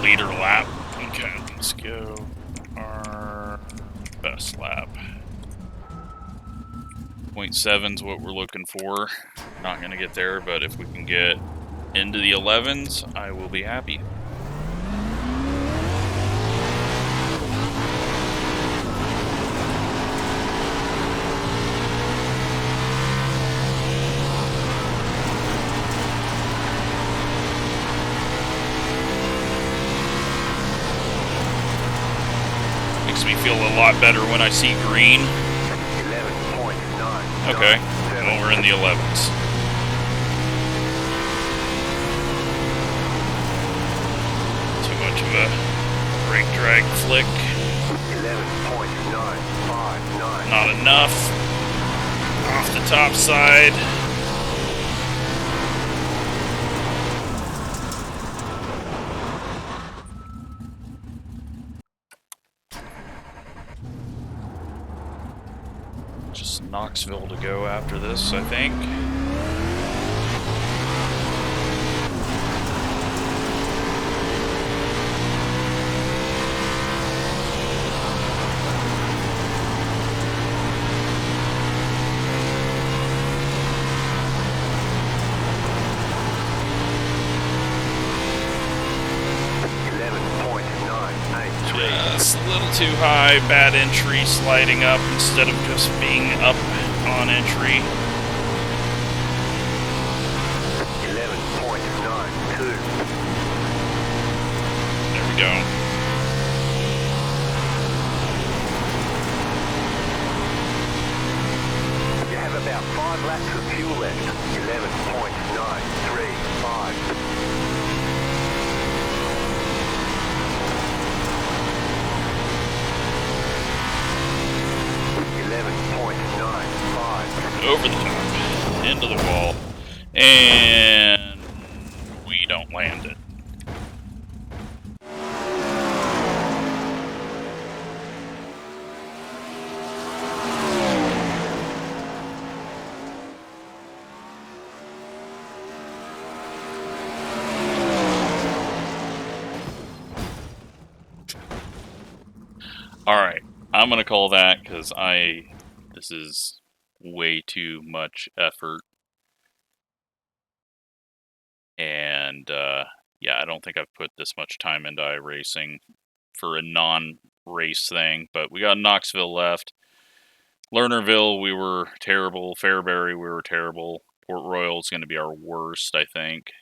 Leader lap .7's what we're looking for. Not going to get there, but if we can get into the 11s, I will be happy. Makes me feel a lot better when I see green. 11.9. Okay, well, we're in the 11s. Too much of a brake drag flick. 11.959. Not enough. Off the top side. Just Knoxville to go after this, I think. Just a little too high, bad entry, sliding up instead of just being up on entry. 11.92. There we go. You have about 5 laps of fuel left. 11.935. 11.95. Over the top, into the wall, and we don't land it. Alright, I'm gonna call that because this is way too much effort. And, yeah, I don't think I've put this much time into iRacing for a non-race thing, but we got Knoxville left. Lernerville, we were terrible. Fairbury, we were terrible. Port Royal is going to be our worst, I think.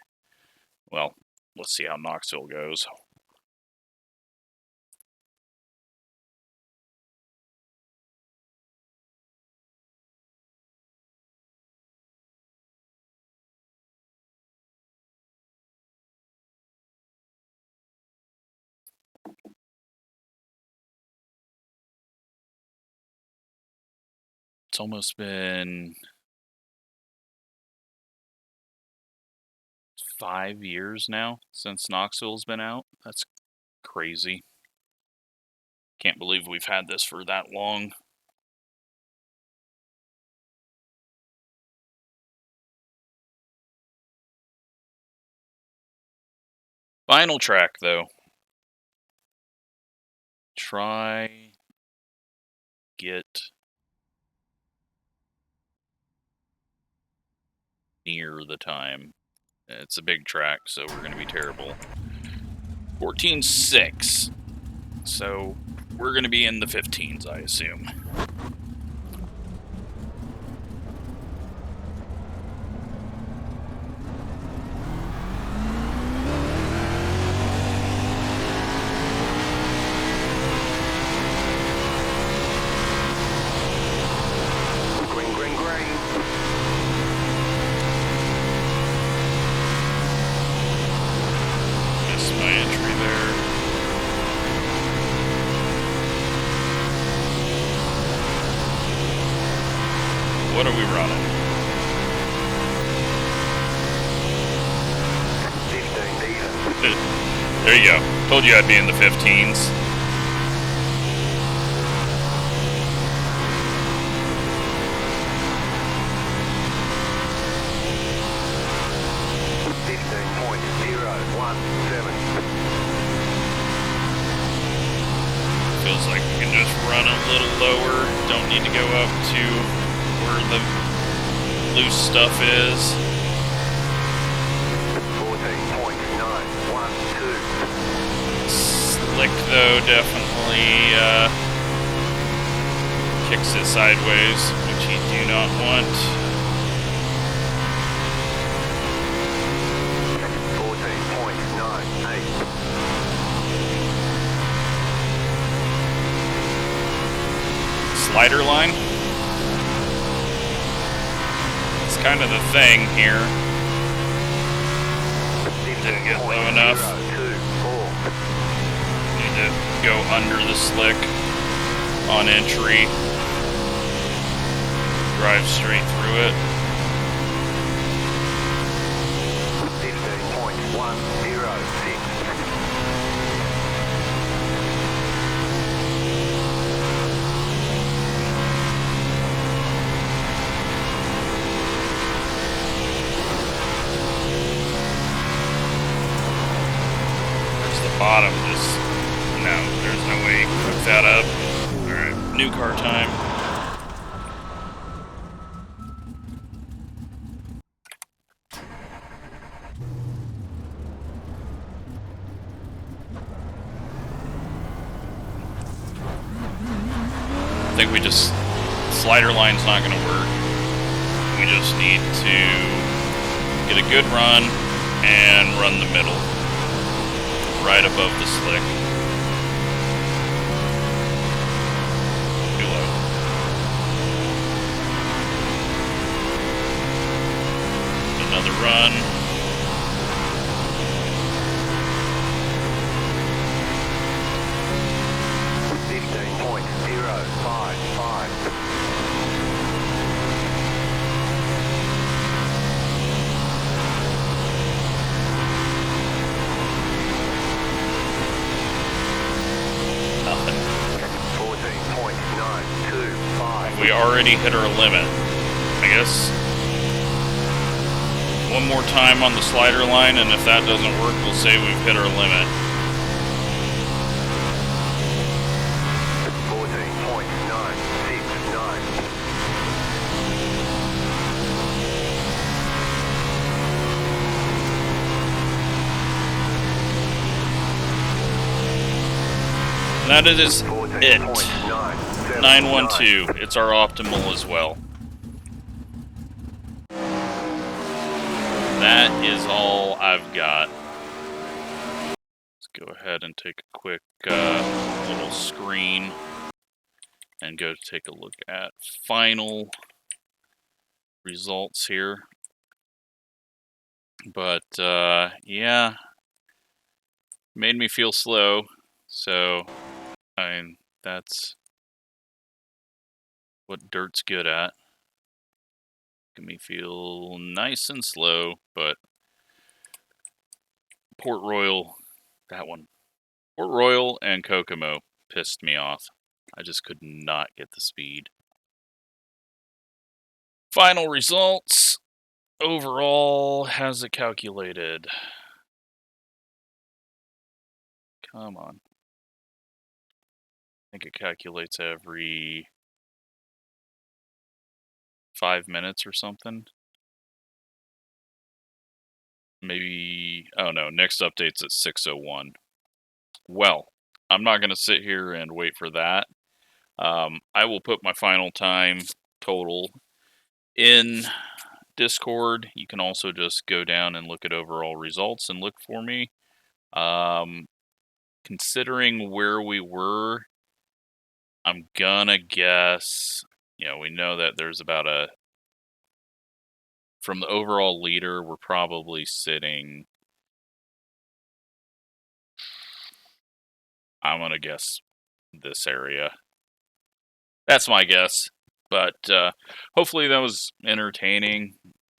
Well, let's see how Knoxville goes. It's almost been 5 years now since Knoxville's been out. That's crazy. Can't believe we've had this for that long. Final track, though. Try get near the time. It's a big track, so we're going to be terrible. 14.6. So we're going to be in the 15s, I assume. What are we running? 15 even. There you go. Told you I'd be in the 15s. Feels like we can just run a little lower. Don't need to go up to where the loose stuff is. 14.912. Slick though definitely kicks it sideways, which you do not want. 14.98. Slider line. It's kind of the thing here. Didn't get low enough. Need to go under the slick on entry. Drive straight through it. 15.106. Bottom, just no, there's no way you can hook that up. Alright, new car time. I think we just, slider line's not gonna work. We just need to get a good run and run the middle. Right above the slick. Too low. Another run. We already hit our limit. I guess one more time on the slider line, and if that doesn't work, we'll say we've hit our limit. 14.969. And that is it. 912. It's our optimal as well. That is all I've got. Let's go ahead and take a quick little screen and go take a look at final results here. But yeah, made me feel slow. So, I mean, that's what dirt's good at. Making me feel nice and slow, but Port Royal, that one. Port Royal and Kokomo pissed me off. I just could not get the speed. Final results. Overall, has it calculated? Come on. I think it calculates every 5 minutes or something. Maybe, oh no, next update's at 6:01. Well, I'm not going to sit here and wait for that. I will put my final time total in Discord. You can also just go down and look at overall results and look for me. Considering where we were, I'm gonna guess, you know, we know that there's about a, from the overall leader, we're probably sitting, I'm gonna guess this area. That's my guess. But hopefully that was entertaining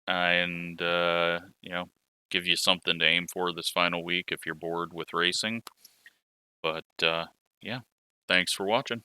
and, you know, give you something to aim for this final week if you're bored with racing. But yeah, thanks for watching.